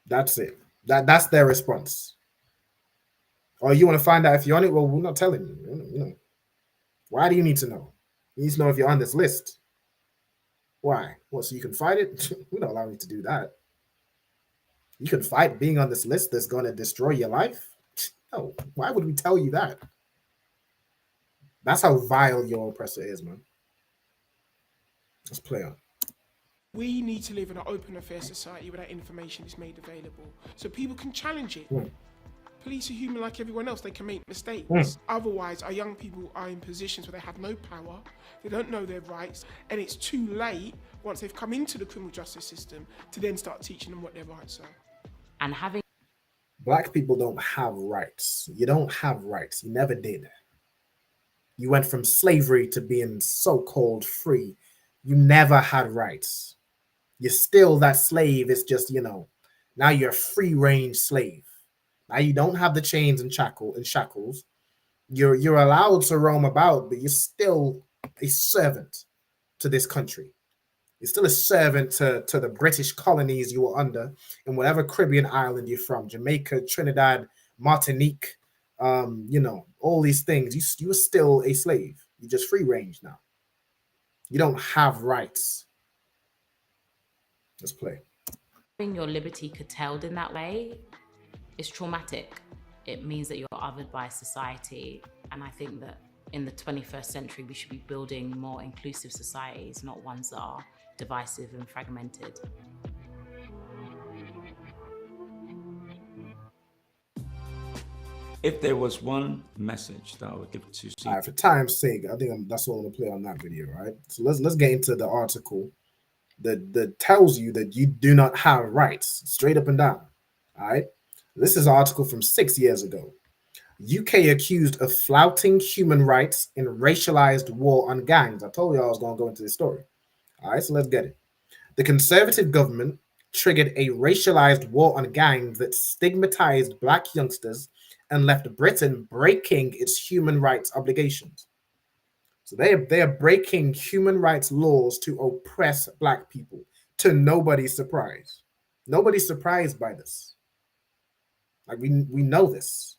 That's it. That's their response. Or you want to find out if you're on it? Well, we're not telling you. Why do you need to know? You need to know if you're on this list. Why? Well, so you can fight it? We don't allow you to do that. You can fight being on this list that's going to destroy your life? No. Why would we tell you that? That's how vile your oppressor is, man. Let's play on. We need to live in an open and fair society where that information is made available so people can challenge it. Police are human like everyone else. They can make mistakes. Otherwise, our young people are in positions where they have no power, they don't know their rights, and it's too late once they've come into the criminal justice system to then start teaching them what their rights are. And having black people don't have rights. You don't have rights. You never did. You went from slavery to being so-called free. You never had rights. You're still that slave. It's just, now you're a free-range slave. Now you don't have the chains and shackles. You're allowed to roam about, but you're still a servant to this country. You're still a servant to the British colonies you were under in whatever Caribbean island you're from, Jamaica, Trinidad, Martinique, all these things. You are still a slave. You're just free range now. You don't have rights. Let's play. Having your liberty curtailed in that way is traumatic. It means that you're othered by society. And I think that in the 21st century, we should be building more inclusive societies, not ones that are divisive and fragmented. If there was one message that I would give to All right, for time's sake, I think that's what I'm gonna play on that video, right? So let's get into the article that tells you that you do not have rights, straight up and down. All right, this is an article from 6 years ago. UK accused of flouting human rights in racialized war on gangs. I told you I was gonna go into this story. All right, so let's get it. The Conservative government triggered a racialized war on gangs that stigmatized black youngsters and left Britain breaking its human rights obligations. So they are breaking human rights laws to oppress black people, to nobody's surprise. Nobody's surprised by this. Like we know this.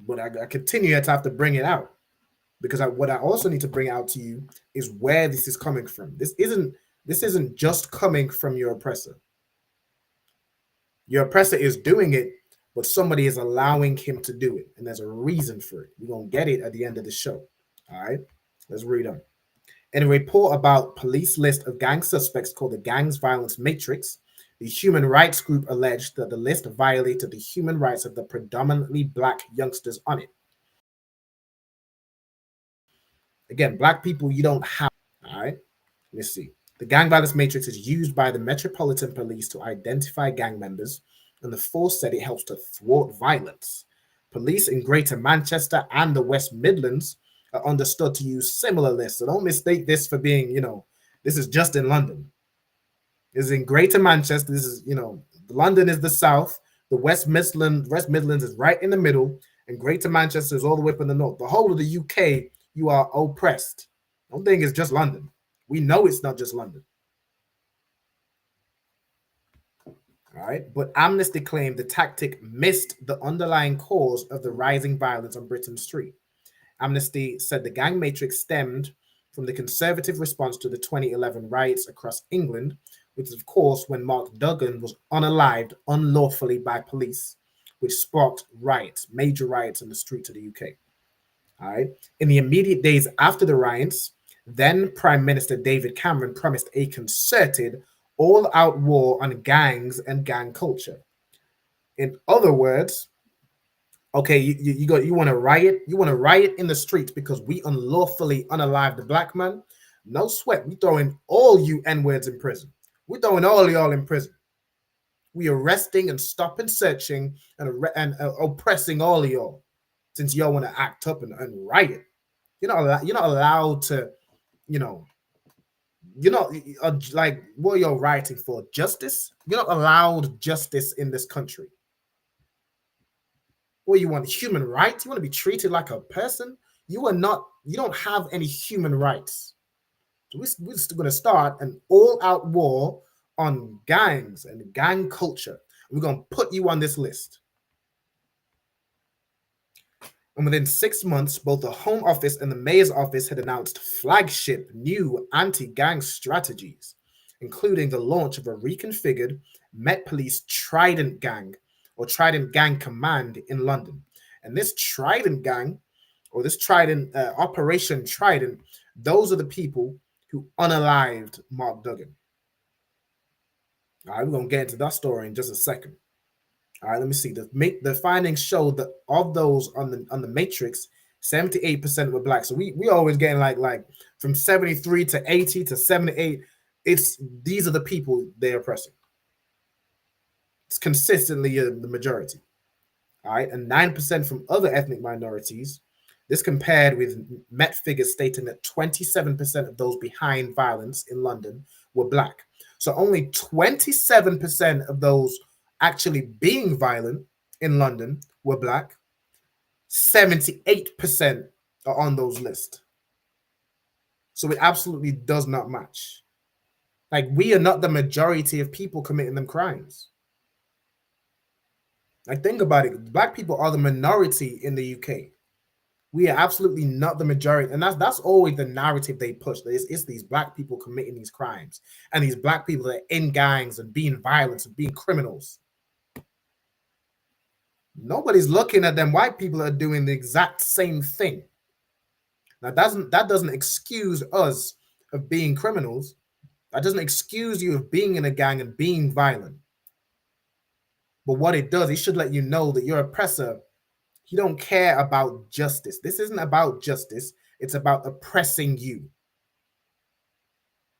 But I continue to have to bring it out, because what I also need to bring out to you is where this is coming from. This isn't just coming from your oppressor. Your oppressor is doing it, but somebody is allowing him to do it, and there's a reason for it. We're going to get it at the end of the show. All right, let's read on. In a report about police list of gang suspects called the Gangs Violence Matrix, the human rights group alleged that the list violated the human rights of the predominantly black youngsters on it. Again, black people, you don't have. All right, let's see. The Gang Violence Matrix is used by the Metropolitan Police to identify gang members, and the force said it helps to thwart violence. Police in Greater Manchester and the West Midlands are understood to use similar lists. So don't mistake this for being, this is just in London. This is in Greater Manchester. This is, London is the south. The West Midlands is right in the middle, and Greater Manchester is all the way up in the north. The whole of the UK, you are oppressed. Don't think it's just London. We know it's not just London. All right, but Amnesty claimed the tactic missed the underlying cause of the rising violence on Britain's street. Amnesty said the gang matrix stemmed from the Conservative response to the 2011 riots across England, which is, of course, when Mark Duggan was unalived unlawfully by police, which sparked riots, major riots in the streets of the UK. All right. In the immediate days after the riots, then Prime Minister David Cameron promised a concerted, all-out war on gangs and gang culture. In other words, okay, you want to riot? You want to riot in the streets because we unlawfully unalived the black man? No sweat. We throwing all you N-words in prison. We're throwing all y'all in prison. We arresting and stopping searching and oppressing all of y'all, since y'all want to act up and riot. You're not allowed to, you're not like, what are you rioting for? Justice? You're not allowed justice in this country. What, you want human rights? You want to be treated like a person? You don't have any human rights. So we're just going to start an all-out war on gangs and gang culture. We're going to put you on this list. And within 6 months, both the Home Office and the Mayor's Office had announced flagship new anti-gang strategies, including the launch of a reconfigured Met Police Trident Gang, or Trident Gang Command in London. And this Trident Gang, or this Trident, Operation Trident, those are the people who unalived Mark Duggan. All right, we're going to get into that story in just a second. All right, let me see. The findings showed that of those on the matrix, 78% were black. So we always getting like from 73 to 80 to 78. These are the people they're oppressing. It's consistently the majority. All right, and 9% from other ethnic minorities, This compared with Met figures stating that 27% of those behind violence in London were black. So only 27% of those actually being violent in London were black. 78% are on those lists. So it absolutely does not match. Like, we are not the majority of people committing them crimes. Like, think about it. Black people are the minority in the UK. We are absolutely not the majority. And that's always the narrative they push. It's these black people committing these crimes. And these black people that are in gangs and being violent and being criminals. Nobody's looking at them white people that are doing the exact same thing. Now, that doesn't excuse us of being criminals. That doesn't excuse you of being in a gang and being violent. But what it does, it should let you know that your oppressor, he don't care about justice. This isn't about justice. It's about oppressing you.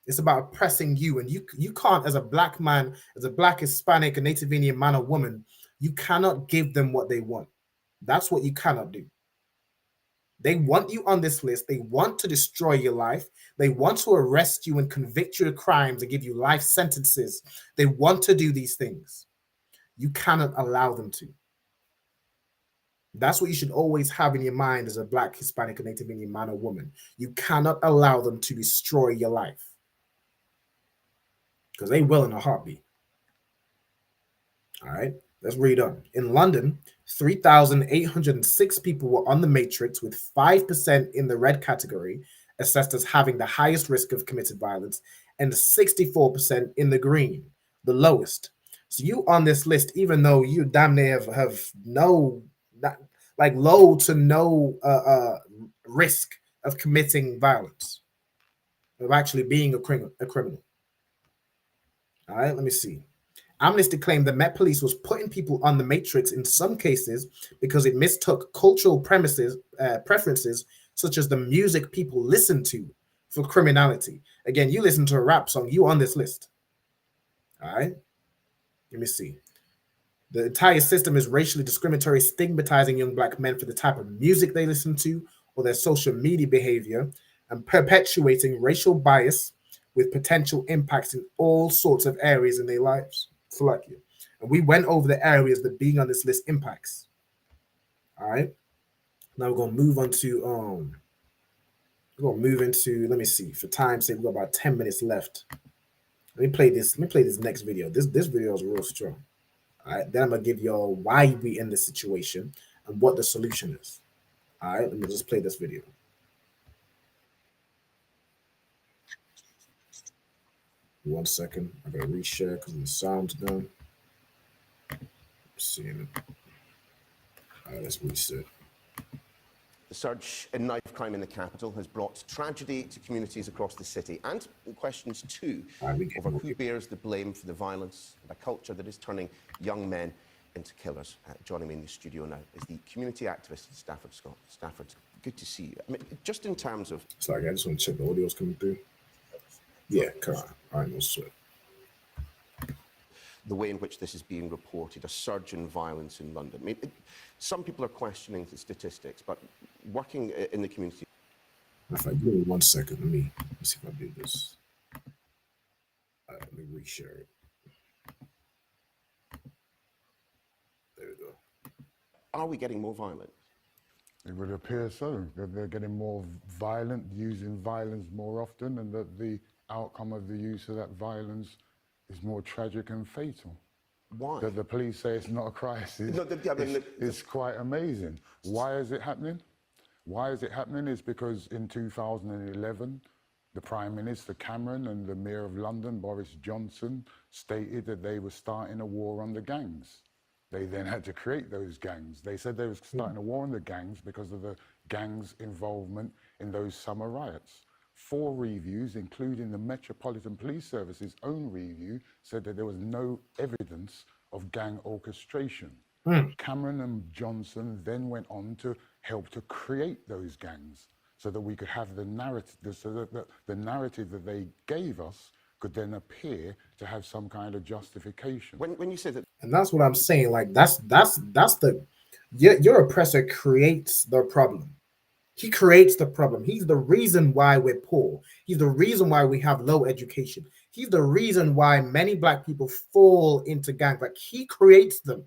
It's about oppressing you. And you can't, as a black man, as a black, Hispanic, a Native Indian man or woman, you cannot give them what they want. That's what you cannot do. They want you on this list. They want to destroy your life. They want to arrest you and convict you of crimes and give you life sentences. They want to do these things. You cannot allow them to. That's what you should always have in your mind as a black, Hispanic, or Native Indian man or woman. You cannot allow them to destroy your life. Because they will in a heartbeat. All right, let's read on. In London, 3,806 people were on the matrix, with 5% in the red category, assessed as having the highest risk of committed violence, and 64% in the green, the lowest. So you on this list, even though you damn near have no, like low to no risk of committing violence, of actually being a criminal. All right, let me see. Amnesty claimed the Met Police was putting people on the matrix in some cases because it mistook cultural preferences, such as the music people listen to, for criminality. Again, you listen to a rap song, you on this list. All right, let me see. The entire system is racially discriminatory, stigmatizing young black men for the type of music they listen to or their social media behavior, and perpetuating racial bias with potential impacts in all sorts of areas in their lives. Like you. And we went over the areas that being on this list impacts. All right. Now we're gonna move on to let me see, for time's sake, we've got about 10 minutes left. Let me play this next video. This video is real strong. All right, then I'm gonna give y'all why we in this situation and what the solution is. All right, let me just play this video. One second, I gotta reshare because the sound's done. Let's see. All right, let's reset. The surge in knife crime in the capital has brought tragedy to communities across the city, and questions too over who bears the blame for the violence and a culture that is turning young men into killers. Joining me in the studio now is the community activist Stafford Scott. Stafford, good to see you. I mean, just in terms of... Sorry, I just want to check the audio's coming through. Yeah, come on. All right, no sweat. The way in which this is being reported, a surge in violence in London. I mean, some people are questioning the statistics, but working in the community... If I give me 1 second, let me see if I do this. All right, let me reshare it. There we go. Are we getting more violent? It would appear so, that they're getting more violent, using violence more often, and that the outcome of the use of that violence is more tragic and fatal. Why? That the police say it's not a crisis. No, it's quite amazing. Why is it happening? Why is it happening is because in 2011, the Prime Minister Cameron and the Mayor of London, Boris Johnson, stated that they were starting a war on the gangs. They then had to create those gangs. They said they were starting a war on the gangs because of the gangs' involvement in those summer riots. 4 reviews, including the Metropolitan Police Service's own review, said that there was no evidence of gang orchestration. Cameron and Johnson then went on to help to create those gangs so that we could have the narrative, so that the narrative that they gave us could then appear to have some kind of justification. When you say that... And that's what I'm saying, like that's the... Your oppressor creates the problem. He creates the problem. He's the reason why we're poor. He's the reason why we have low education. He's the reason why many black people fall into gangs. Like, he creates them.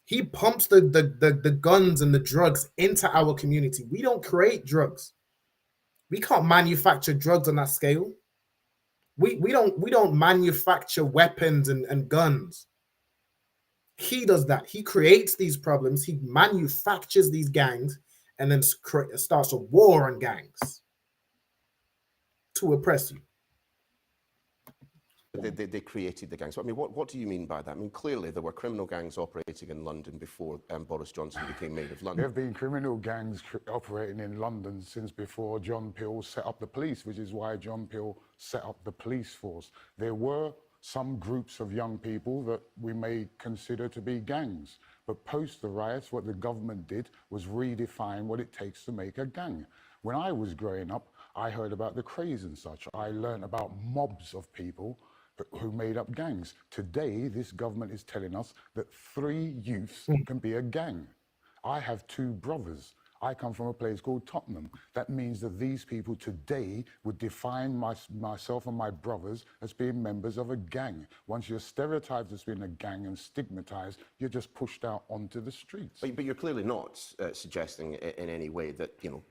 He pumps the guns and the drugs into our community. We don't create drugs. We can't manufacture drugs on that scale. We don't manufacture weapons and guns. He does that. He creates these problems. He manufactures these gangs and then starts a war on gangs to oppress you. They created the gangs. So, I mean, what do you mean by that? I mean, clearly there were criminal gangs operating in London before Boris Johnson became Mayor of London. There have been criminal gangs operating in London since before John Peel set up the police, which is why John Peel set up the police force. There were some groups of young people that we may consider to be gangs. But post the riots, what the government did was redefine what it takes to make a gang. When I was growing up, I heard about the Krays and such. I learned about mobs of people who made up gangs. Today, this government is telling us that 3 youths can be a gang. I have 2 brothers. I come from a place called Tottenham. That means that these people today would define myself and my brothers as being members of a gang. Once you're stereotyped as being a gang and stigmatized, you're just pushed out onto the streets. But you're clearly not suggesting in any way that, you know,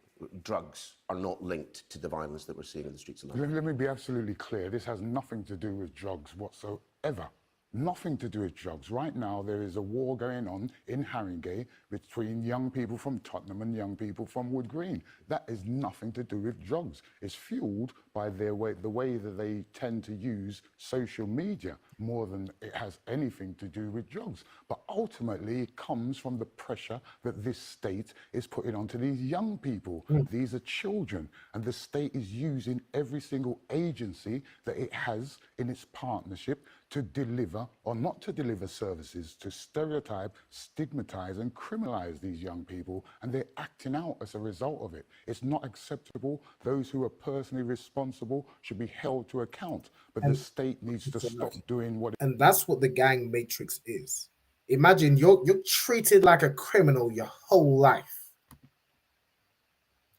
drugs are not linked to the violence that we're seeing in the streets of London. Let me be absolutely clear. This has nothing to do with drugs whatsoever. Nothing to do with drugs. Right now, there is a war going on in Haringey between young people from Tottenham and young people from Wood Green. That is nothing to do with drugs. It's fueled by the way that they tend to use social media more than it has anything to do with drugs. But ultimately, it comes from the pressure that this state is putting onto these young people. These are children, and the state is using every single agency that it has in its partnership to deliver, or not to deliver services, to stereotype, stigmatize and criminalize these young people, and they're acting out as a result of it. It's not acceptable. Those who are personally responsible should be held to account, but the state needs to stop doing what. And that's what the gang matrix is. Imagine you're treated like a criminal your whole life.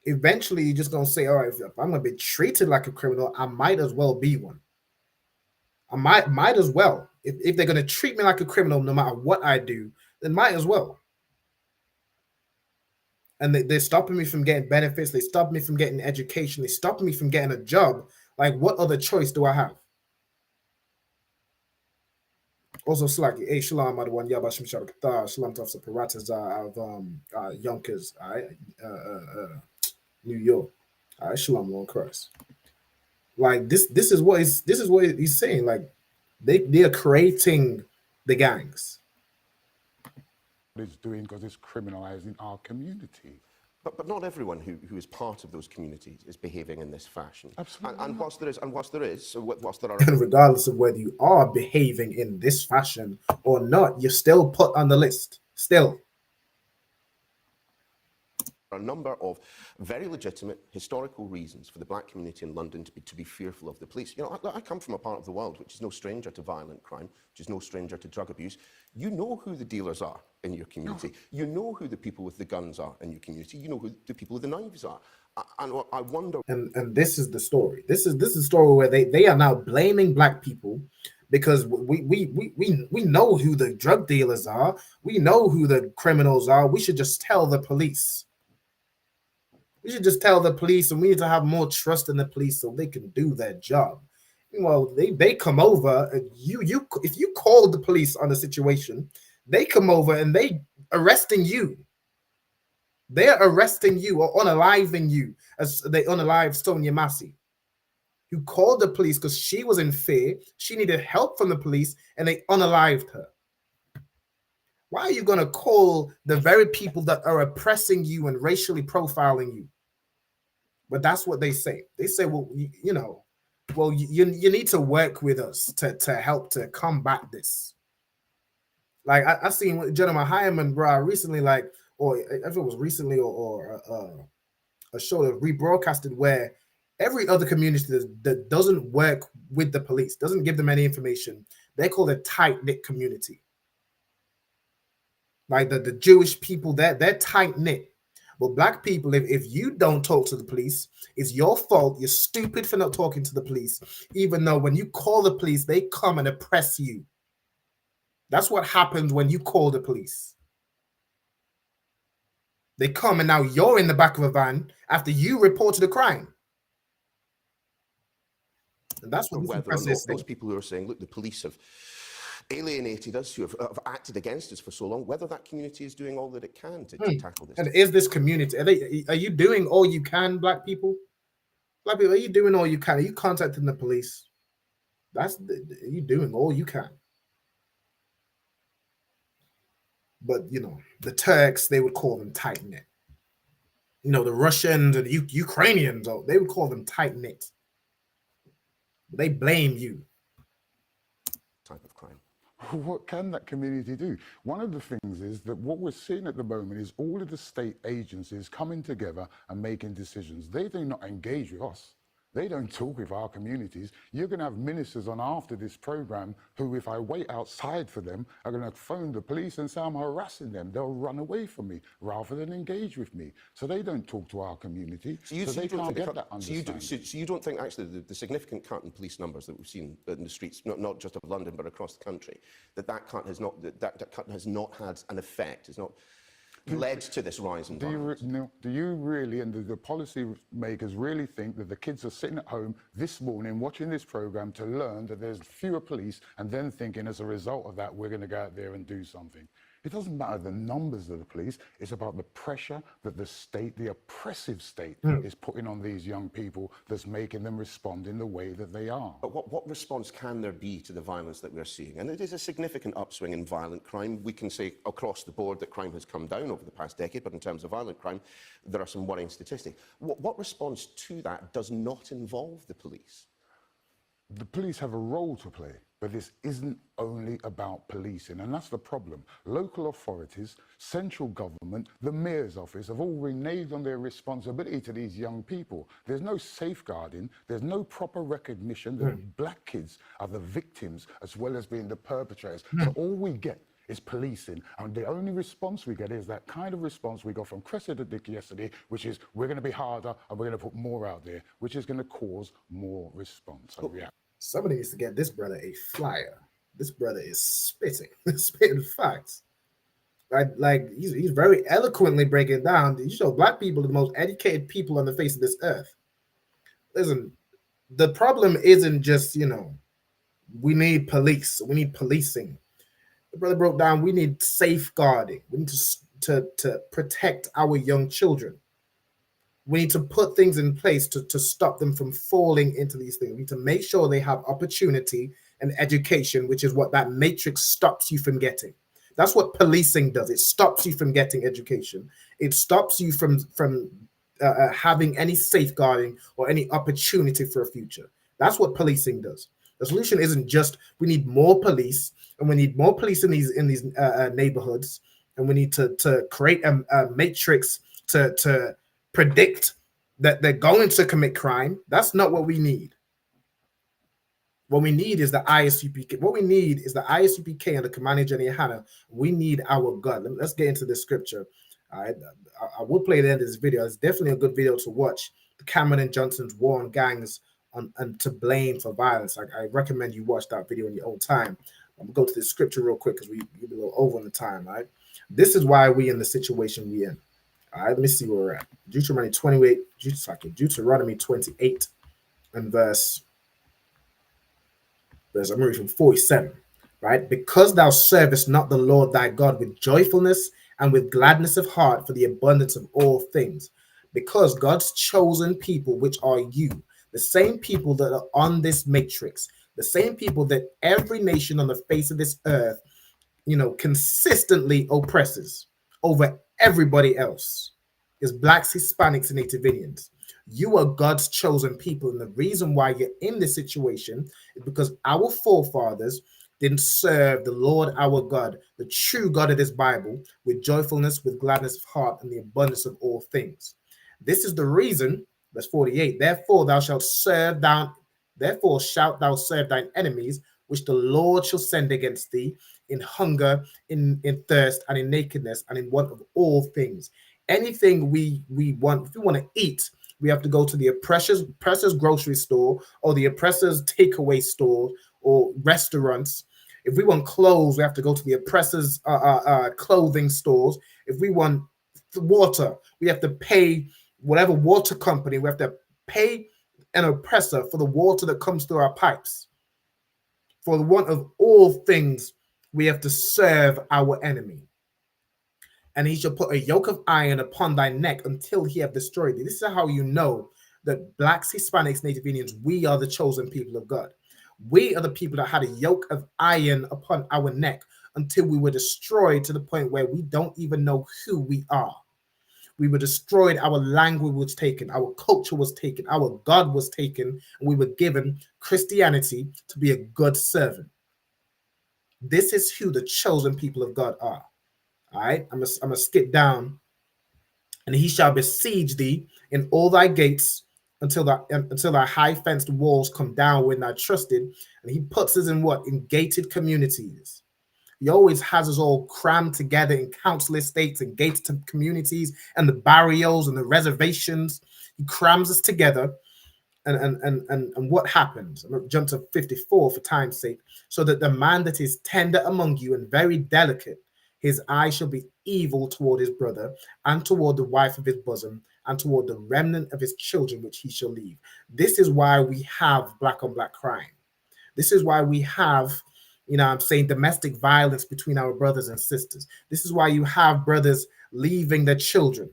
Eventually, you're just gonna say, all right, if I'm gonna be treated like a criminal, I might as well be one. I might as well. If they're gonna treat me like a criminal, no matter what I do, then might as well. And they're stopping me from getting benefits. They stop me from getting education. They stop me from getting a job. Like, what other choice do I have? Also, Slaki, hey, Shalom, Madawan, Yabashim Shabakata, Shalom Tafsa Paratas of Yonkers, all right, New York, all right, Shalom on Christ. Like, this is what he's saying. Like, they are creating the gangs. It's doing because it's criminalizing our community. But not everyone who is part of those communities is behaving in this fashion. Absolutely. And whilst there are, and regardless of whether you are behaving in this fashion or not, you're still put on the list. Still. a number of very legitimate historical reasons for the black community in London to be fearful of the police. You know, I come from a part of the world which is no stranger to violent crime, which is no stranger to drug abuse. You know who the dealers are in your community. You know who the people with the guns are in your community. You know who the people with the knives are. And I wonder. And this is the story. This is the story where they are now blaming black people because we know who the drug dealers are. We know who the criminals are. We should just tell the police. We should just tell the police, and we need to have more trust in the police so they can do their job. Well, they come over. If you call the police on a situation, they come over and they arresting you. They're arresting you or unaliving you, as they unalived Sonia Massey, who called the police because she was in fear. She needed help from the police, and they unalived her. Why are you going to call the very people that are oppressing you and racially profiling you? But that's what they say. They say, well, you need to work with us to help to combat this. Like I seen Gentleman Hyman, bro, recently, like, or if it was recently or a show that rebroadcasted where every other community that doesn't work with the police, doesn't give them any information, they call it a tight-knit community. Like the Jewish people, they're tight-knit. But black people, if you don't talk to the police, it's your fault. You're stupid for not talking to the police, even though when you call the police, they come and oppress you. That's what happens when you call the police. They come and now you're in the back of a van after you reported a crime. And that's what whether or not those people who are saying, look, the police have alienated us, who have acted against us for so long, whether that community is doing all that it can to tackle this. And is this community, are you doing all you can, black people? Black people, are you doing all you can? Are you contacting the police? Are you doing all you can? But, you know, the Turks, they would call them tight-knit. You know, the Russians and the Ukrainians, they would call them tight-knit. They blame you. Type of crime. What can that community do? One of the things is that what we're seeing at the moment is all of the state agencies coming together and making decisions. They do not engage with us. They don't talk with our communities. You're going to have ministers on after this program who, if I wait outside for them, are going to phone the police and say I'm harassing them. They'll run away from me rather than engage with me. So they don't talk to our community. So they can't get that understanding. So you don't think actually the significant cut in police numbers that we've seen in the streets, not just of London but across the country, that cut has not had an effect, has not led to this rise in violence? Do you really, and the policy makers really think that the kids are sitting at home this morning watching this program to learn that there's fewer police and then thinking as a result of that we're going to go out there and do something? It doesn't matter the numbers of the police, it's about the pressure that the state, the oppressive state, is putting on these young people that's making them respond in the way that they are. But what response can there be to the violence that we're seeing? And it is a significant upswing in violent crime. We can say across the board that crime has come down over the past decade, but in terms of violent crime, there are some worrying statistics. What response to that does not involve the police? The police have a role to play, but this isn't only about policing, and that's the problem. Local authorities, central government, the mayor's office have all reneged on their responsibility to these young people. There's no safeguarding, there's no proper recognition that black kids are the victims as well as being the perpetrators. So all we get is policing, and the only response we get is that kind of response we got from Cressida Dick yesterday, which is we're going to be harder and we're going to put more out there, which is going to cause more response and reaction. Somebody needs to get this brother a flyer. This brother is spitting facts. Like he's very eloquently breaking down. You show black people are the most educated people on the face of this earth. Listen, the problem isn't just, you know, we need police, we need policing. The brother broke down, we need safeguarding. We need to protect our young children. We need to put things in place to stop them from falling into these things. We need to make sure they have opportunity and education, which is what that matrix stops you from getting. That's what policing does. It stops you from getting education. It stops you from having any safeguarding or any opportunity for a future. That's what policing does. The solution isn't just we need more police, and we need more police in these neighborhoods, and we need to create a matrix to predict that they're going to commit crime. That's not what we need. What we need is the ISUPK. What we need is the ISUPK and the Commander General Hannah. We need our God. Let's get into the scripture. I will play the end of this video. It's definitely a good video to watch. The Cameron and Johnson's war on gangs and to blame for violence. I recommend you watch that video in your own time. I'm gonna go to the scripture real quick because we're a little over on the time. Right, this is why we in the situation we in. All right, let me see where we're at. Deuteronomy 28 and verse I'm reading from 47, right? Because thou servest not the Lord thy God with joyfulness and with gladness of heart for the abundance of all things. Because God's chosen people, which are you, the same people that are on this matrix, the same people that every nation on the face of this earth, you know, consistently oppresses over everybody else, is blacks, Hispanics, and Native Indians. You are God's chosen people, and the reason why you're in this situation is because our forefathers didn't serve the Lord our God, the true God of this Bible, with joyfulness, with gladness of heart, and the abundance of all things. This is the reason, verse 48, therefore shalt thou serve thine enemies, which the Lord shall send against thee in hunger, in thirst, and in nakedness, and in want of all things. anything we want, if we want to eat, we have to go to the oppressor's grocery store or the oppressor's takeaway store or restaurants. If we want clothes, we have to go to the oppressor's clothing stores. If we want water, we have to pay whatever water company. We have to pay an oppressor for the water that comes through our pipes. For the want of all things, we have to serve our enemy. And he shall put a yoke of iron upon thy neck until he have destroyed thee. This is how you know that blacks, Hispanics, Native Indians, we are the chosen people of God. We are the people that had a yoke of iron upon our neck until we were destroyed to the point where we don't even know who we are. We were destroyed, our language was taken, our culture was taken, our God was taken, and we were given Christianity to be a good servant. This is who the chosen people of God are. All right, I'm gonna skip down. And he shall besiege thee in all thy gates until thy high fenced walls come down when thou trusted. And he puts us in what? In gated communities. He always has us all crammed together in council estates and gated communities and the barrios and the reservations. He crams us together. And what happens? I'm going to jump to 54 for time's sake. So that the man that is tender among you and very delicate, his eye shall be evil toward his brother, and toward the wife of his bosom, and toward the remnant of his children, which he shall leave. This is why we have black on black crime. This is why we have, domestic violence between our brothers and sisters. This is why you have brothers leaving their children,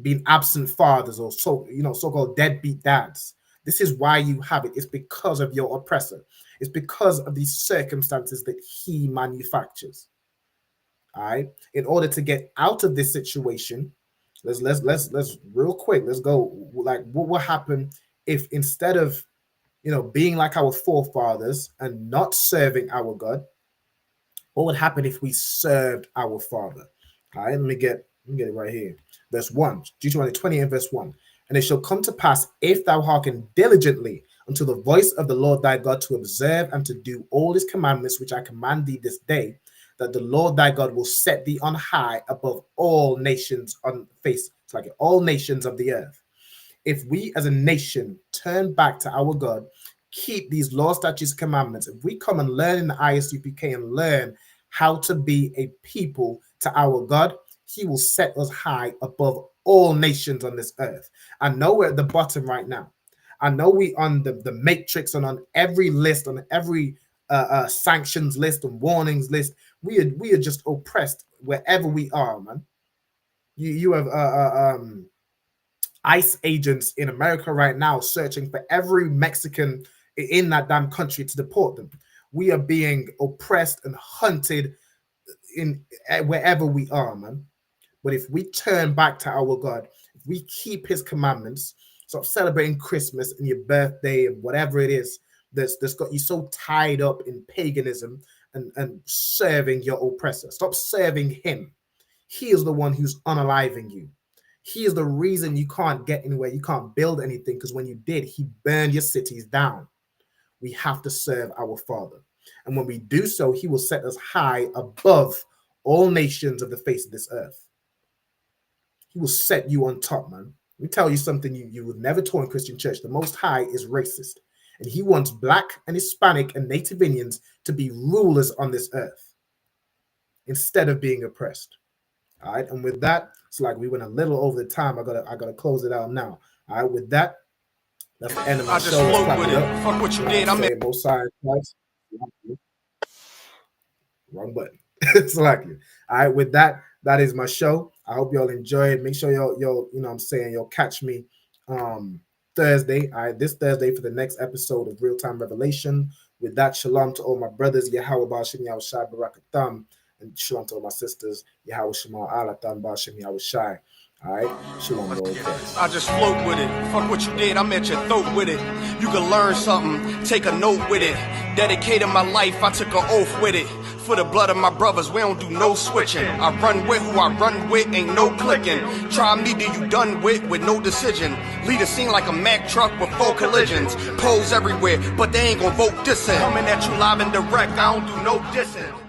being absent fathers, or so-called deadbeat dads. This is why you have it. It's because of your oppressor. It's because of these circumstances that he manufactures. All right. In order to get out of this situation, let's real quick. Let's go. Like, what will happen if instead of, being like our forefathers and not serving our God, what would happen if we served our Father? All right. Let me get it right here. Verse 1, Deuteronomy 20 and verse 1. And it shall come to pass, if thou hearken diligently unto the voice of the Lord thy God, to observe and to do all his commandments which I command thee this day, that the Lord thy God will set thee on high above all nations on face, it's like all nations of the earth. If we as a nation turn back to our God, keep these law, statutes, commandments, if we come and learn in the ISUPK and learn how to be a people to our God, he will set us high above all nations on this earth. I know we're at the bottom right now. I know we on the matrix and on every list, on every sanctions list and warnings list. We are just oppressed wherever we are, man. You have ICE agents in America right now searching for every Mexican in that damn country to deport them. We are being oppressed and hunted in wherever we are, man. But if we turn back to our God, if we keep his commandments, stop celebrating Christmas and your birthday and whatever it is that's got you so tied up in paganism and serving your oppressor. Stop serving him. He is the one who's unaliving you. He is the reason you can't get anywhere. You can't build anything, because when you did, he burned your cities down. We have to serve our Father. And when we do so, he will set us high above all nations of the face of this earth. He will set you on top, man. Let me tell you something you would never taught in Christian church. The Most High is racist. And he wants black and Hispanic and Native Indians to be rulers on this earth instead of being oppressed. All right. And with that, it's like we went a little over the time. I gotta close it out now. All right. With that, that's the end of my I show. just float with it. Fuck what you did. I'm both sides twice. Wrong button. It's like you. All right. With that, that is my show. I hope y'all enjoy it. Make sure y'all y'all catch me Thursday. All right, this Thursday for the next episode of Real Time Revelation. With that, shalom to all my brothers. Yahweh Ba'Shem Yahweh Shai Barakatam. And shalom to all my sisters. Yahweh Shema Alatan Ba'Shem Yahweh Shai. All right, shalom. I just float with it. Fuck what you did, I'm at your throat with it. You can learn something, take a note with it. Dedicated my life, I took an oath with it. For the blood of my brothers, we don't do no switching. I run with who I run with, ain't no clicking. Try me, do you done with no decision. Lead a scene like a Mack truck with 4 collisions. Pose everywhere, but they ain't gon' vote dissing. Coming at you live and direct, I don't do no dissing.